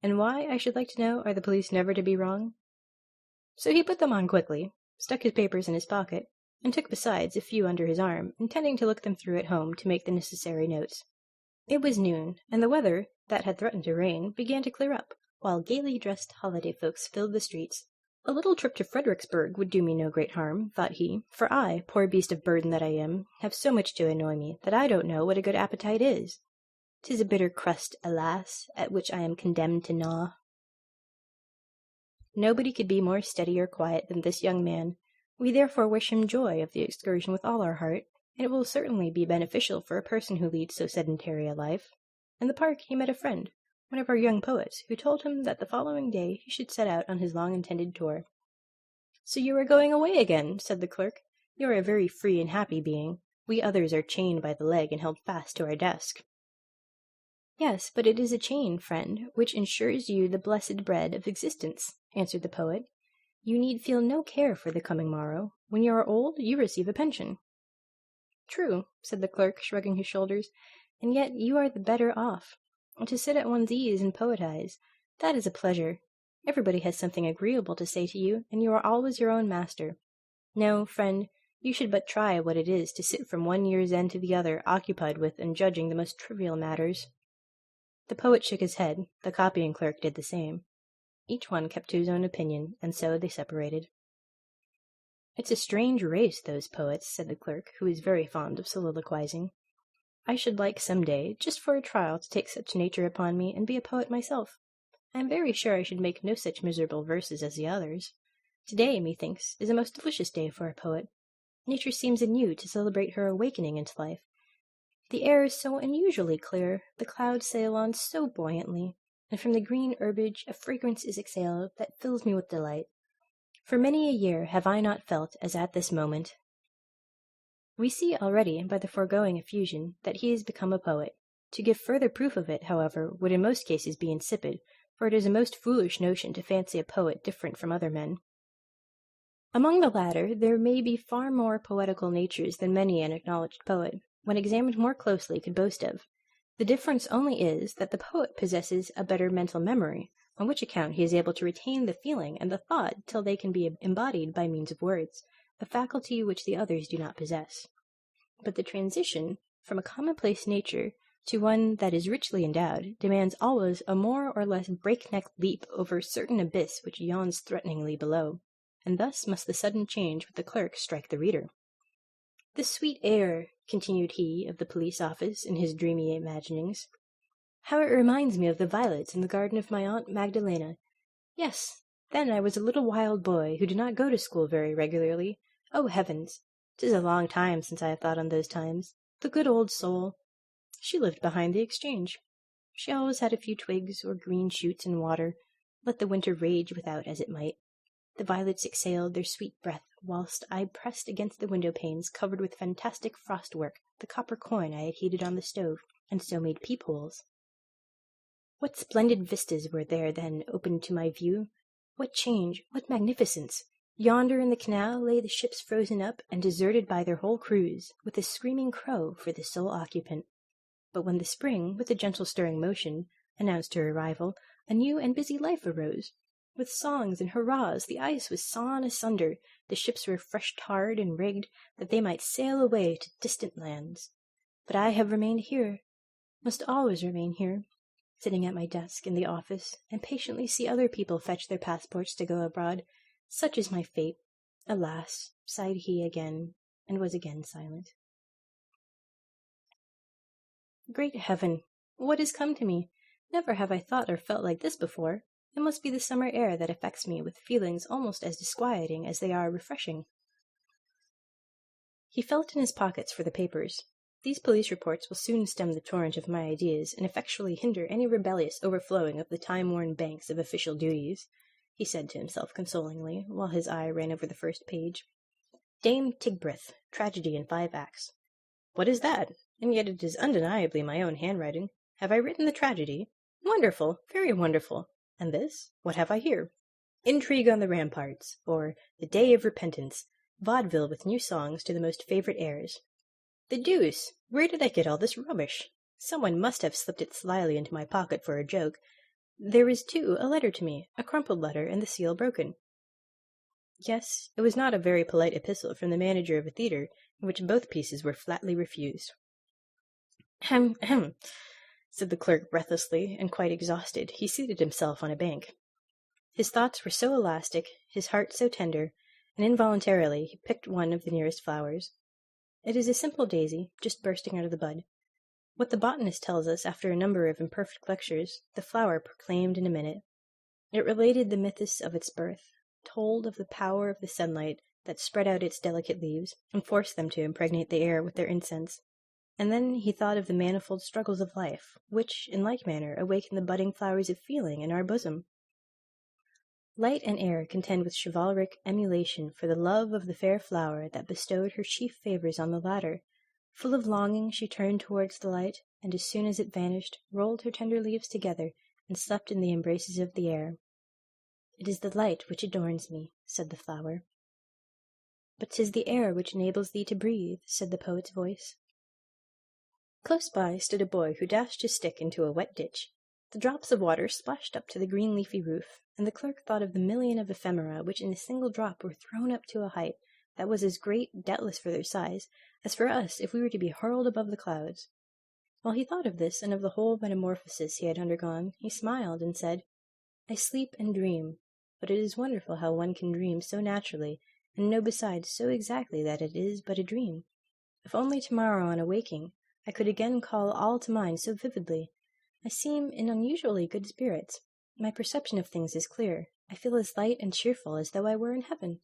And why, I should like to know, are the police never to be wrong? So he put them on quickly, stuck his papers in his pocket, and took besides a few under his arm, intending to look them through at home to make the necessary notes. It was noon, and the weather, that had threatened to rain, began to clear up, while gaily dressed holiday folks filled the streets. A little trip to Fredericksburg would do me no great harm, thought he, for I, poor beast of burden that I am, have so much to annoy me that I don't know what a good appetite is. 'Tis a bitter crust, alas, at which I am condemned to gnaw. Nobody could be more steady or quiet than this young man. We therefore wish him joy of the excursion with all our heart, and it will certainly be beneficial for a person who leads so sedentary a life. In the park he met a friend, one of our young poets, who told him that the following day he should set out on his long-intended tour. "So you are going away again," said the clerk. "You are a very free and happy being. We others are chained by the leg and held fast to our desk." "Yes, but it is a chain, friend, which ensures you the blessed bread of existence," answered the poet. "You need feel no care for the coming morrow. When you are old, you receive a pension." "True," said the clerk, shrugging his shoulders, "and yet you are the better off. To sit at one's ease and poetize, that is a pleasure. Everybody has something agreeable to say to you, and you are always your own master. No, friend, you should but try what it is to sit from one year's end to the other occupied with and judging the most trivial matters." The poet shook his head, the copying clerk did the same. Each one kept to his own opinion, and so they separated. "It's a strange race, those poets," said the clerk, who was very fond of soliloquizing. "I should like some day, just for a trial, to take such nature upon me and be a poet myself. I am very sure I should make no such miserable verses as the others. Today, methinks, is a most delicious day for a poet. Nature seems anew to celebrate her awakening into life. The air is so unusually clear, the clouds sail on so buoyantly, and from the green herbage a fragrance is exhaled that fills me with delight. For many a year have I not felt as at this moment." We see already, by the foregoing effusion, that he has become a poet. To give further proof of it, however, would in most cases be insipid, for it is a most foolish notion to fancy a poet different from other men. Among the latter there may be far more poetical natures than many an acknowledged poet, when examined more closely, could boast of. The difference only is that the poet possesses a better mental memory, on which account he is able to retain the feeling and the thought till they can be embodied by means of words, a faculty which the others do not possess. But the transition from a commonplace nature to one that is richly endowed demands always a more or less breakneck leap over a certain abyss which yawns threateningly below, and thus must the sudden change with the clerk strike the reader. "The sweet air," continued he of the police office in his dreamy imaginings. "How it reminds me of the violets in the garden of my Aunt Magdalena. Yes, then I was a little wild boy who did not go to school very regularly. Oh, heavens! 'Tis a long time since I have thought on those times. The good old soul! She lived behind the exchange. She always had a few twigs or green shoots in water, let the winter rage without as it might. The violets exhaled their sweet breath, whilst I pressed against the window panes covered with fantastic frostwork the copper coin I had heated on the stove, and so made peepholes. What splendid vistas were there then opened to my view! What change, what magnificence! Yonder in the canal lay the ships frozen up and deserted by their whole crews, with a screaming crow for the sole occupant. But when the spring, with a gentle stirring motion, announced her arrival, a new and busy life arose. With songs and hurrahs the ice was sawn asunder, the ships were fresh tarred and rigged, that they might sail away to distant lands. But I have remained here, must always remain here, sitting at my desk in the office, and patiently see other people fetch their passports to go abroad. Such is my fate. Alas, sighed he again, and was again silent. Great heaven! What has come to me? Never have I thought or felt like this before. It must be the summer air that affects me with feelings almost as disquieting as they are refreshing. He felt in his pockets for the papers. These police reports will soon stem the torrent of my ideas and effectually hinder any rebellious overflowing of the time-worn banks of official duties, he said to himself consolingly, while his eye ran over the first page. Dame Tigbrith, tragedy in 5 acts. What is that? And yet it is undeniably my own handwriting. Have I written the tragedy? Wonderful, very wonderful. And this? What have I here? Intrigue on the ramparts, or The Day of Repentance, vaudeville with new songs to the most favourite airs. The deuce! Where did I get all this rubbish? Someone must have slipped it slyly into my pocket for a joke. There is, too, a letter to me, a crumpled letter, and the seal broken. Yes, it was not a very polite epistle from the manager of a theatre, in which both pieces were flatly refused. Ahem, ahem, said the clerk breathlessly, and quite exhausted, he seated himself on a bank. His thoughts were so elastic, his heart so tender, and involuntarily he picked one of the nearest flowers. It is a simple daisy, just bursting out of the bud. What the botanist tells us after a number of imperfect lectures, the flower proclaimed in a minute. It related the mythus of its birth, told of the power of the sunlight that spread out its delicate leaves, and forced them to impregnate the air with their incense. And then he thought of the manifold struggles of life, which, in like manner, awaken the budding flowers of feeling in our bosom. Light and air contend with chivalric emulation for the love of the fair flower that bestowed her chief favours on the latter. Full of longing, she turned towards the light, and as soon as it vanished, rolled her tender leaves together, and slept in the embraces of the air. It is the light which adorns me, said the flower. But 'tis the air which enables thee to breathe, said the poet's voice. Close by stood a boy who dashed his stick into a wet ditch. The drops of water splashed up to the green leafy roof, and the clerk thought of the million of ephemera which in a single drop were thrown up to a height that was as great, doubtless for their size, as for us if we were to be hurled above the clouds. While he thought of this and of the whole metamorphosis he had undergone, he smiled and said, I sleep and dream, but it is wonderful how one can dream so naturally, and know besides so exactly that it is but a dream. If only tomorrow on awaking I could again call all to mind so vividly. I seem in unusually good spirits. My perception of things is clear. I feel as light and cheerful as though I were in heaven.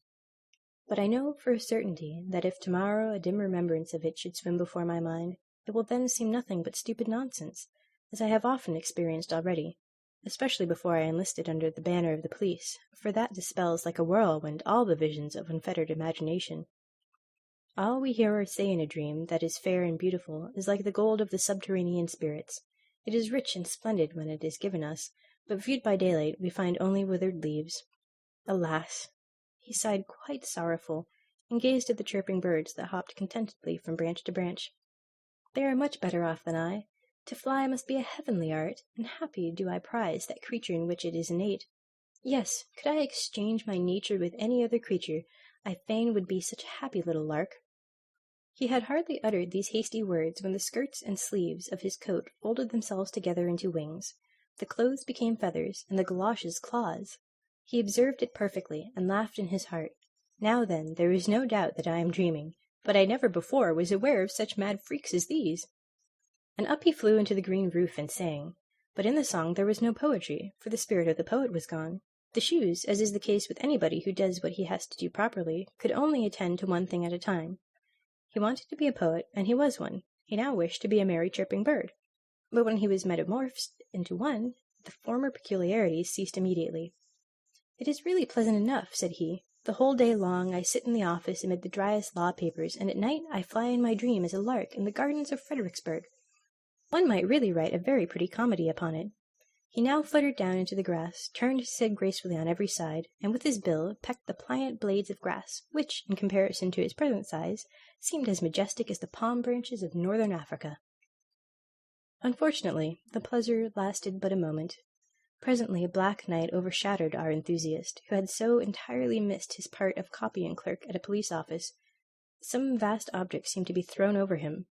But I know for a certainty that if tomorrow a dim remembrance of it should swim before my mind, it will then seem nothing but stupid nonsense, as I have often experienced already, especially before I enlisted under the banner of the police, for that dispels like a whirlwind all the visions of unfettered imagination. All we hear or say in a dream that is fair and beautiful is like the gold of the subterranean spirits. It is rich and splendid when it is given us, but viewed by daylight we find only withered leaves. Alas! He sighed quite sorrowful, and gazed at the chirping birds that hopped contentedly from branch to branch. They are much better off than I. To fly must be a heavenly art, and happy do I prize that creature in which it is innate. Yes, could I exchange my nature with any other creature, I fain would be such a happy little lark." He had hardly uttered these hasty words when the skirts and sleeves of his coat folded themselves together into wings. The clothes became feathers, and the galoshes claws. He observed it perfectly, and laughed in his heart. "Now then, there is no doubt that I am dreaming, but I never before was aware of such mad freaks as these." And up he flew into the green roof and sang. But in the song there was no poetry, for the spirit of the poet was gone. The shoes, as is the case with anybody who does what he has to do properly, could only attend to one thing at a time. He wanted to be a poet, and he was one. He now wished to be a merry chirping bird. But when he was metamorphosed into one, the former peculiarities ceased immediately. "It is really pleasant enough," said he. "The whole day long I sit in the office amid the driest law papers, and at night I fly in my dream as a lark in the gardens of Fredericksburg. One might really write a very pretty comedy upon it." He now fluttered down into the grass, turned his head gracefully on every side, and with his bill pecked the pliant blades of grass, which, in comparison to his present size, seemed as majestic as the palm branches of northern Africa. Unfortunately, the pleasure lasted but a moment. Presently a black night overshadowed our enthusiast, who had so entirely missed his part of copying clerk at a police office. Some vast object seemed to be thrown over him.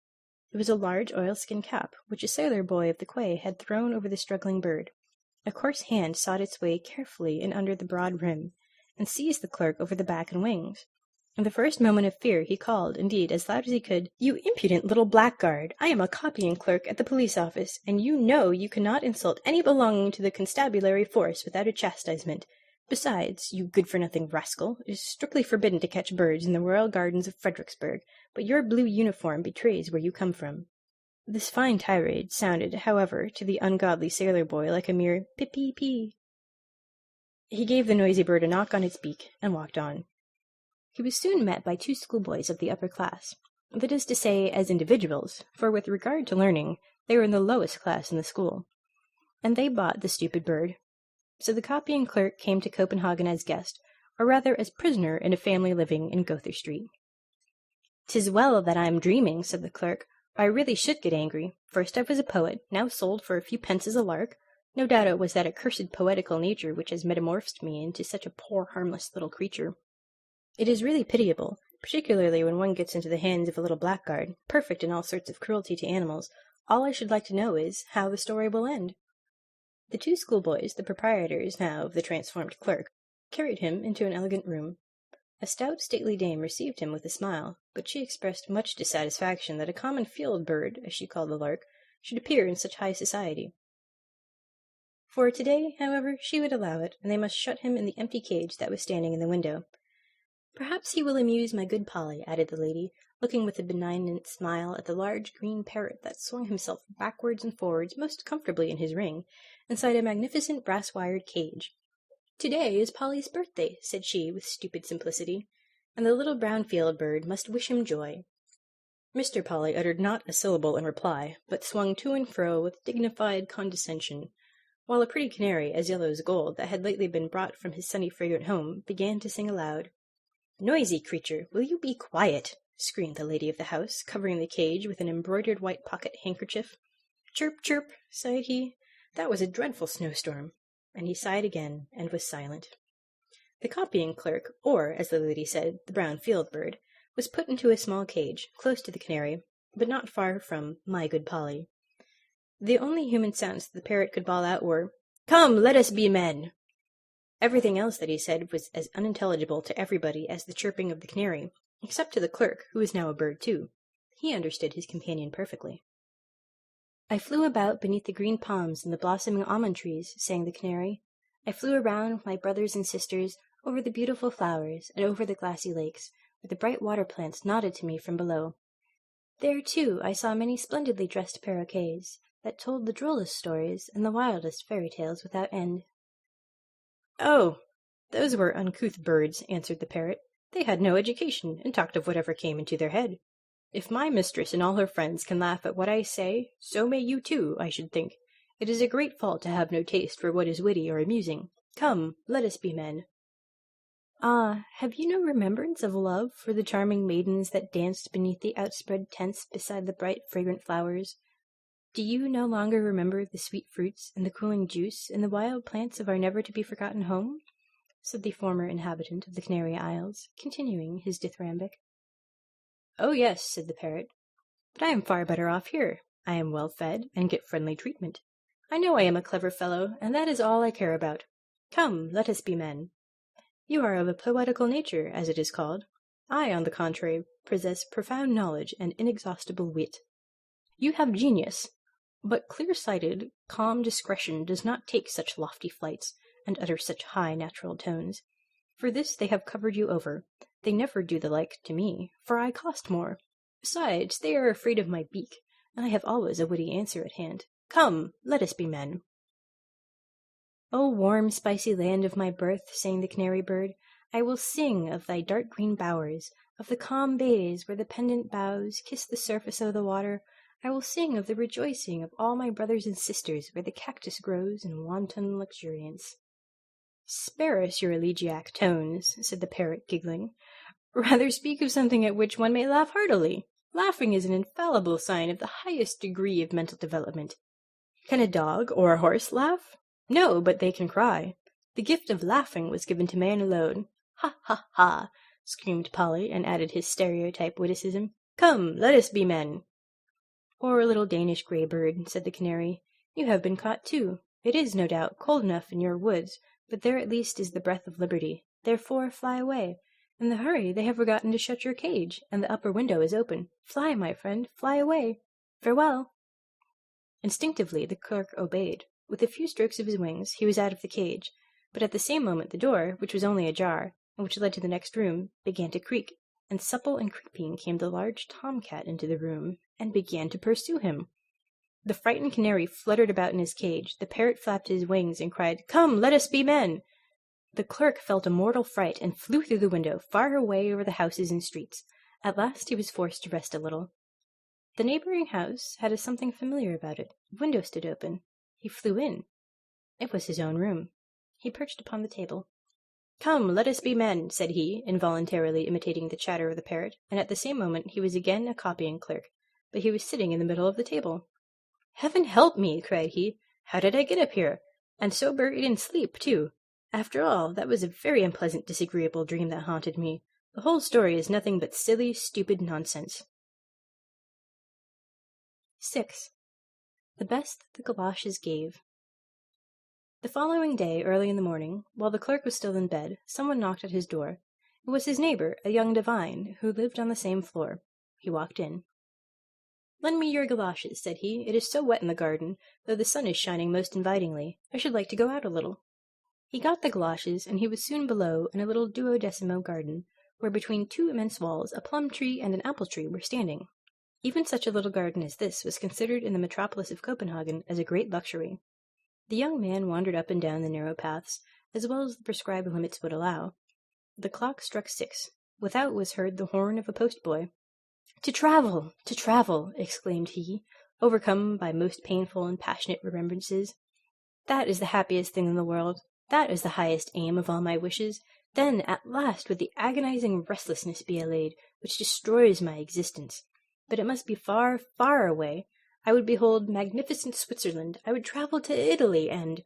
It was a large oilskin cap, which a sailor boy of the quay had thrown over the struggling bird. A coarse hand sought its way carefully in under the broad rim, and seized the clerk over the back and wings. In the first moment of fear he called, indeed, as loud as he could, "You impudent little blackguard! I am a copying clerk at the police office, and you know you cannot insult any belonging to the constabulary force without a chastisement. Besides, you good-for-nothing rascal, it is strictly forbidden to catch birds in the royal gardens of Fredericksburg, but your blue uniform betrays where you come from." This fine tirade sounded, however, to the ungodly sailor boy like a mere pip-pee-pee. He gave the noisy bird a knock on its beak, and walked on. He was soon met by two schoolboys of the upper class, that is to say, as individuals, for with regard to learning, they were in the lowest class in the school. And they bought the stupid bird. So the copying clerk came to Copenhagen as guest, or rather as prisoner in a family living in Gother Street. "'Tis well that I am dreaming," said the clerk, "or I really should get angry. First I was a poet, now sold for a few pence as a lark. No doubt it was that accursed poetical nature which has metamorphosed me into such a poor harmless little creature. It is really pitiable, particularly when one gets into the hands of a little blackguard, perfect in all sorts of cruelty to animals. All I should like to know is, how the story will end." The two schoolboys, the proprietors now of the transformed clerk, carried him into an elegant room. A stout stately dame received him with a smile, but she expressed much dissatisfaction that a common field bird, as she called the lark, should appear in such high society. For today, however, she would allow it, and they must shut him in the empty cage that was standing in the window. "Perhaps he will amuse my good Polly," added the lady, looking with a benignant smile at the large green parrot that swung himself backwards and forwards most comfortably in his ring, inside a magnificent brass-wired cage. "Today is Polly's birthday," said she with stupid simplicity, "and the little brown field bird must wish him joy." Mr. Polly uttered not a syllable in reply, but swung to and fro with dignified condescension, while a pretty canary, as yellow as gold, that had lately been brought from his sunny fragrant home, began to sing aloud. "Noisy creature, will you be quiet?" screamed the lady of the house, covering the cage with an embroidered white pocket handkerchief. "Chirp, chirp," sighed he. "That was a dreadful snowstorm." And he sighed again, and was silent. The copying clerk, or, as the lady said, the brown field bird, was put into a small cage, close to the canary, but not far from "my good Polly." The only human sounds that the parrot could bawl out were, "Come, let us be men!" Everything else that he said was as unintelligible to everybody as the chirping of the canary, except to the clerk, who was now a bird too. He understood his companion perfectly. "I flew about beneath the green palms and the blossoming almond trees," sang the canary. "I flew around with my brothers and sisters over the beautiful flowers and over the glassy lakes, where the bright water plants nodded to me from below. There, too, I saw many splendidly dressed paroquets, that told the drollest stories and the wildest fairy tales without end." "Oh, those were uncouth birds," answered the parrot. "They had no education, and talked of whatever came into their head. If my mistress and all her friends can laugh at what I say, so may you too, I should think. It is a great fault to have no taste for what is witty or amusing. Come, let us be men." "Ah, have you no remembrance of love for the charming maidens that danced beneath the outspread tents beside the bright fragrant flowers? Do you no longer remember the sweet fruits and the cooling juice and the wild plants of our never-to-be-forgotten home? said the former inhabitant of the Canary Isles, continuing his dithyrambic. "Oh, yes," said the parrot, "but I am far better off here. I am well fed, and get friendly treatment. I know I am a clever fellow, and that is all I care about. Come, let us be men. You are of a poetical nature, as it is called. I, on the contrary, possess profound knowledge and inexhaustible wit. You have genius, but clear-sighted, calm discretion does not take such lofty flights, and utter such high natural tones. For this they have covered you over. They never do the like to me, for I cost more. Besides, they are afraid of my beak, and I have always a witty answer at hand. Come, let us be men." "O warm, spicy land of my birth," sang the canary bird, "I will sing of thy dark green bowers, of the calm bays where the pendant boughs kiss the surface of the water. I will sing of the rejoicing of all my brothers and sisters where the cactus grows in wanton luxuriance." "Spare us your elegiac tones," said the parrot, giggling. "Rather speak of something at which one may laugh heartily. Laughing is an infallible sign of the highest degree of mental development. Can a dog or a horse laugh? No, but they can cry. The gift of laughing was given to man alone. Ha, ha, ha!" screamed Polly, and added his stereotype witticism. "Come, let us be men." "Poor little Danish grey bird," said the canary. "You have been caught too. It is, no doubt, cold enough in your woods, but there at least is the breath of liberty. Therefore fly away. In the hurry they have forgotten to shut your cage, and the upper window is open. Fly, my friend, fly away. Farewell." Instinctively the clerk obeyed. With a few strokes of his wings he was out of the cage, but at the same moment the door, which was only ajar, and which led to the next room, began to creak, and supple and creeping came the large tomcat into the room, and began to pursue him. The frightened canary fluttered about in his cage, the parrot flapped his wings and cried, "Come, let us be men!" The clerk felt a mortal fright, and flew through the window, far away over the houses and streets. At last he was forced to rest a little. The neighbouring house had a something familiar about it. The window stood open. He flew in. It was his own room. He perched upon the table. "Come, let us be men," said he, involuntarily imitating the chatter of the parrot, and at the same moment he was again a copying clerk, but he was sitting in the middle of the table. "Heaven help me!" cried he. "How did I get up here? And so buried in sleep, too! After all, that was a very unpleasant, disagreeable dream that haunted me. The whole story is nothing but silly, stupid nonsense." 6. The best the galoshes gave. The following day, early in the morning, while the clerk was still in bed, someone knocked at his door. It was his neighbour, a young divine, who lived on the same floor. He walked in. "Lend me your galoshes," said he. "It is so wet in the garden, though the sun is shining most invitingly. I should like to go out a little." He got the galoshes, and he was soon below in a little duodecimo garden, where between two immense walls a plum-tree and an apple-tree were standing. Even such a little garden as this was considered in the metropolis of Copenhagen as a great luxury. The young man wandered up and down the narrow paths, as well as the prescribed limits would allow. The clock struck 6. Without was heard the horn of a post-boy. To travel! To travel!" exclaimed he, overcome by most painful and passionate remembrances. "That is the happiest thing in the world. That is the highest aim of all my wishes. Then, at last, would the agonizing restlessness be allayed, which destroys my existence. But it must be far, far away. I would behold magnificent Switzerland. I would travel to Italy, and—"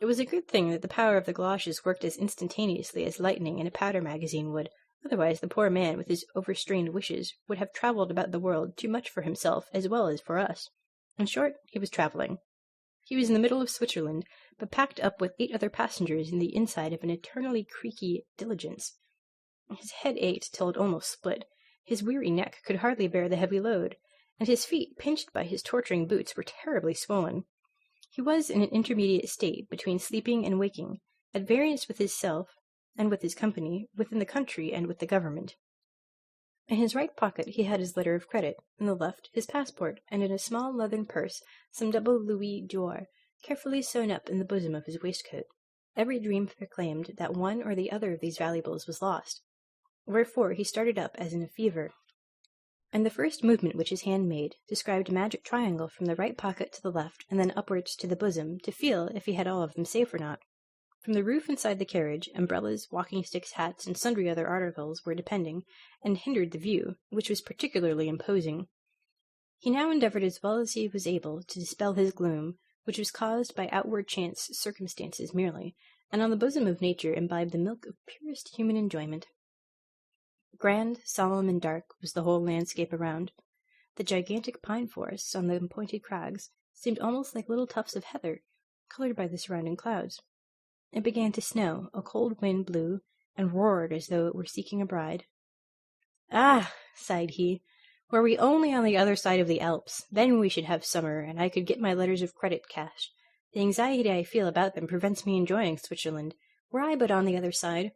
It was a good thing that the power of the galoshes worked as instantaneously as lightning in a powder magazine would. Otherwise the poor man, with his overstrained wishes, would have travelled about the world too much for himself as well as for us. In short, he was travelling. He was in the middle of Switzerland, but packed up with 8 other passengers in the inside of an eternally creaky diligence. His head ached till it almost split. His weary neck could hardly bear the heavy load, and his feet, pinched by his torturing boots, were terribly swollen. He was in an intermediate state between sleeping and waking, at variance with himself and with his company, within the country and with the government. In his right pocket he had his letter of credit, in the left his passport, and in a small leathern purse some double louis d'or, carefully sewn up in the bosom of his waistcoat. Every dream proclaimed that one or the other of these valuables was lost. Wherefore he started up as in a fever, and the first movement which his hand made described a magic triangle from the right pocket to the left, and then upwards to the bosom, to feel if he had all of them safe or not. From the roof inside the carriage, umbrellas, walking-sticks, hats, and sundry other articles were depending, and hindered the view, which was particularly imposing. He now endeavoured as well as he was able to dispel his gloom, which was caused by outward chance circumstances merely, and on the bosom of nature imbibed the milk of purest human enjoyment. Grand, solemn, and dark was the whole landscape around. The gigantic pine forests on the pointed crags seemed almost like little tufts of heather, colored by the surrounding clouds. It began to snow, a cold wind blew, and roared as though it were seeking a bride. "Ah," sighed he, "were we only on the other side of the Alps, then we should have summer, and I could get my letters of credit cashed. The anxiety I feel about them prevents me enjoying Switzerland. Were I but on the other side."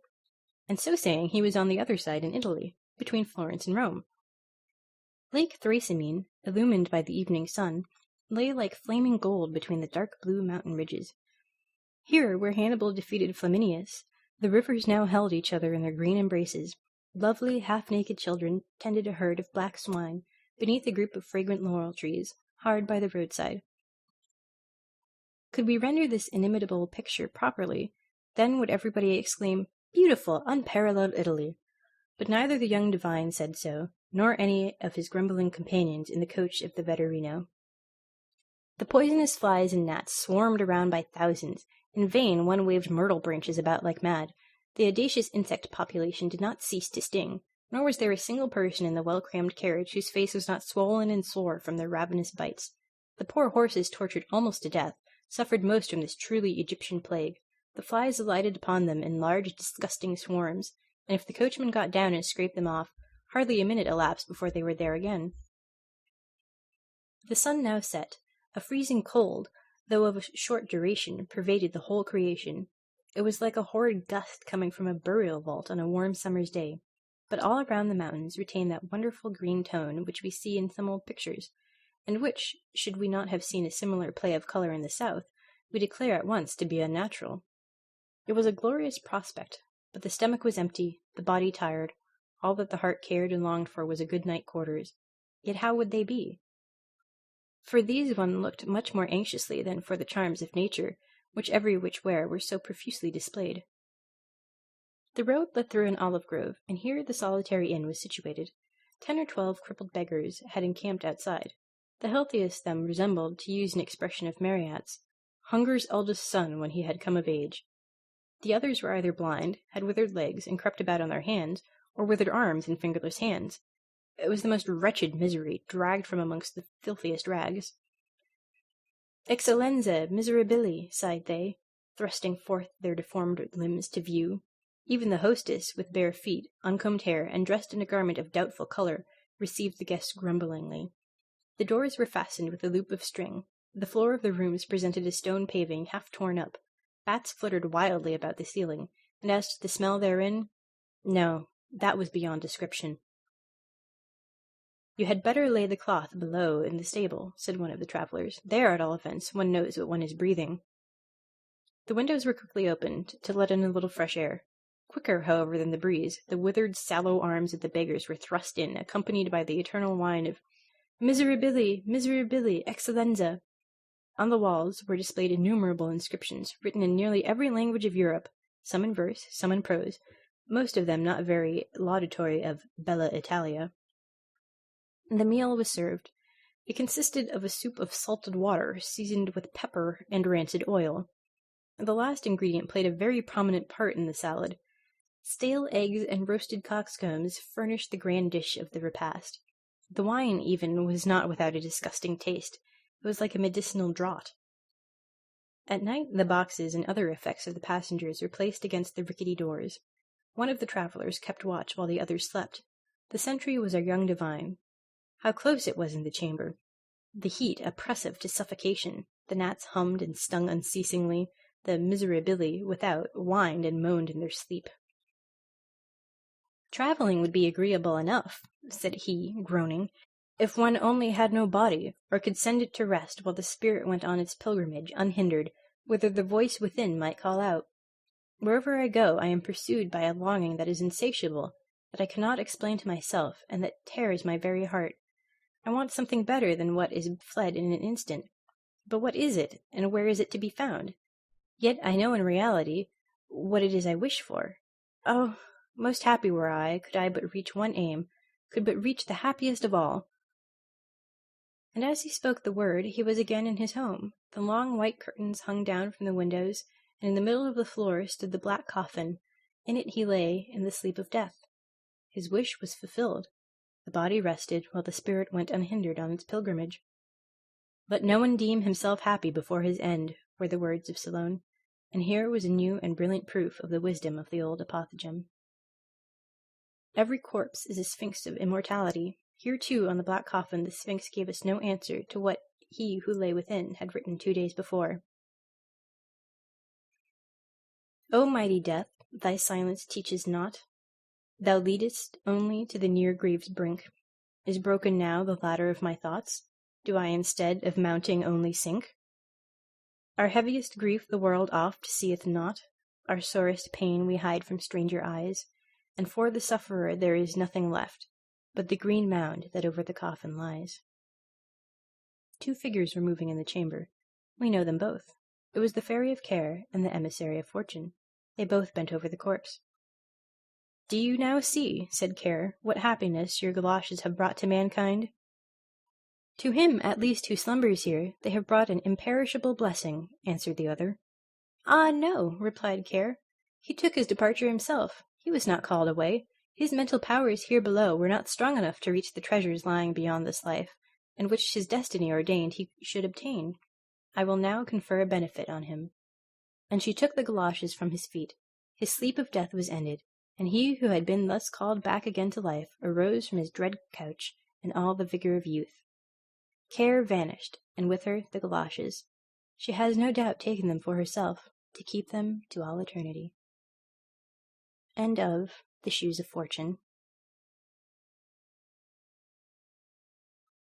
And so saying, he was on the other side in Italy, between Florence and Rome. Lake Theresiamine, illumined by the evening sun, lay like flaming gold between the dark blue mountain ridges. Here, where Hannibal defeated Flaminius, the rivers now held each other in their green embraces. Lovely, half-naked children tended a herd of black swine beneath a group of fragrant laurel trees, hard by the roadside. Could we render this inimitable picture properly, then would everybody exclaim, "Beautiful, unparalleled Italy!" But neither the young divine said so, nor any of his grumbling companions in the coach of the Vetturino. The poisonous flies and gnats swarmed around by thousands. In vain one waved myrtle branches about like mad. The audacious insect population did not cease to sting, nor was there a single person in the well-crammed carriage whose face was not swollen and sore from their ravenous bites. The poor horses, tortured almost to death, suffered most from this truly Egyptian plague. The flies alighted upon them in large, disgusting swarms, and if the coachman got down and scraped them off, hardly a minute elapsed before they were there again. The sun now set. A freezing cold, though of a short duration, pervaded the whole creation. It was like a horrid gust coming from a burial vault on a warm summer's day. But all around the mountains retained that wonderful green tone which we see in some old pictures, and which, should we not have seen a similar play of colour in the south, we declare at once to be unnatural. It was a glorious prospect, but the stomach was empty, the body tired. All that the heart cared and longed for was a good night quarters. Yet how would they be? For these one looked much more anxiously than for the charms of nature, which every which where were so profusely displayed. The road led through an olive grove, and here the solitary inn was situated. 10 or 12 crippled beggars had encamped outside. The healthiest of them resembled, to use an expression of Marryat's, hunger's eldest son when he had come of age. The others were either blind, had withered legs, and crept about on their hands, or withered arms and fingerless hands. It was the most wretched misery, dragged from amongst the filthiest rags. "Excellenza miserabili," sighed they, thrusting forth their deformed limbs to view. Even the hostess, with bare feet, uncombed hair, and dressed in a garment of doubtful colour, received the guests grumblingly. The doors were fastened with a loop of string. The floor of the rooms presented a stone paving half torn up. Bats fluttered wildly about the ceiling, and as to the smell therein, no, that was beyond description. "You had better lay the cloth below in the stable," said one of the travellers. "There, at all events, one knows what one is breathing." The windows were quickly opened, to let in a little fresh air. Quicker, however, than the breeze, the withered, sallow arms of the beggars were thrust in, accompanied by the eternal whine of "Miserabili, miserabili, excellenza." On the walls were displayed innumerable inscriptions, written in nearly every language of Europe, some in verse, some in prose, most of them not very laudatory of Bella Italia. The meal was served. It consisted of a soup of salted water, seasoned with pepper and rancid oil. The last ingredient played a very prominent part in the salad. Stale eggs and roasted coxcombs furnished the grand dish of the repast. The wine, even, was not without a disgusting taste. It was like a medicinal draught. At night the boxes and other effects of the passengers were placed against the rickety doors. One of the travellers kept watch while the others slept. The sentry was our young divine. How close it was in the chamber! The heat oppressive to suffocation. The gnats hummed and stung unceasingly. The miserabili without whined and moaned in their sleep. "Travelling would be agreeable enough," said he, groaning, "if one only had no body, or could send it to rest while the spirit went on its pilgrimage unhindered, whither the voice within might call out. Wherever I go, I am pursued by a longing that is insatiable, that I cannot explain to myself, and that tears my very heart. I want something better than what is fled in an instant. But what is it, and where is it to be found? Yet I know in reality what it is I wish for. Oh, most happy were I, could I but reach one aim, could but reach the happiest of all." And as he spoke the word, he was again in his home. The long white curtains hung down from the windows, and in the middle of the floor stood the black coffin. In it he lay in the sleep of death. His wish was fulfilled. The body rested, while the spirit went unhindered on its pilgrimage. "Let no one deem himself happy before his end," were the words of Solon, and here was a new and brilliant proof of the wisdom of the old apothegm. Every corpse is a sphinx of immortality. Here, too, on the black coffin, the sphinx gave us no answer to what he who lay within had written 2 days before. "O mighty death, thy silence teaches naught. Thou leadest only to the near grave's brink. Is broken now the ladder of my thoughts? Do I instead of mounting only sink? Our heaviest grief the world oft seeth not. Our sorest pain we hide from stranger eyes, and for the sufferer there is nothing left but the green mound that over the coffin lies." 2 figures were moving in the chamber. We know them both. It was the Fairy of Care and the Emissary of Fortune. They both bent over the corpse. "Do you now see," said Care, "what happiness your galoshes have brought to mankind? To him, at least, who slumbers here, they have brought an imperishable blessing," answered the other. "Ah, no," replied Care. "He took his departure himself. He was not called away. His mental powers here below were not strong enough to reach the treasures lying beyond this life, and which his destiny ordained he should obtain. I will now confer a benefit on him." And she took the galoshes from his feet. His sleep of death was ended, and he who had been thus called back again to life arose from his dread couch in all the vigor of youth. Care vanished, and with her the galoshes. She has no doubt taken them for herself, to keep them to all eternity. End of The Shoes of Fortune.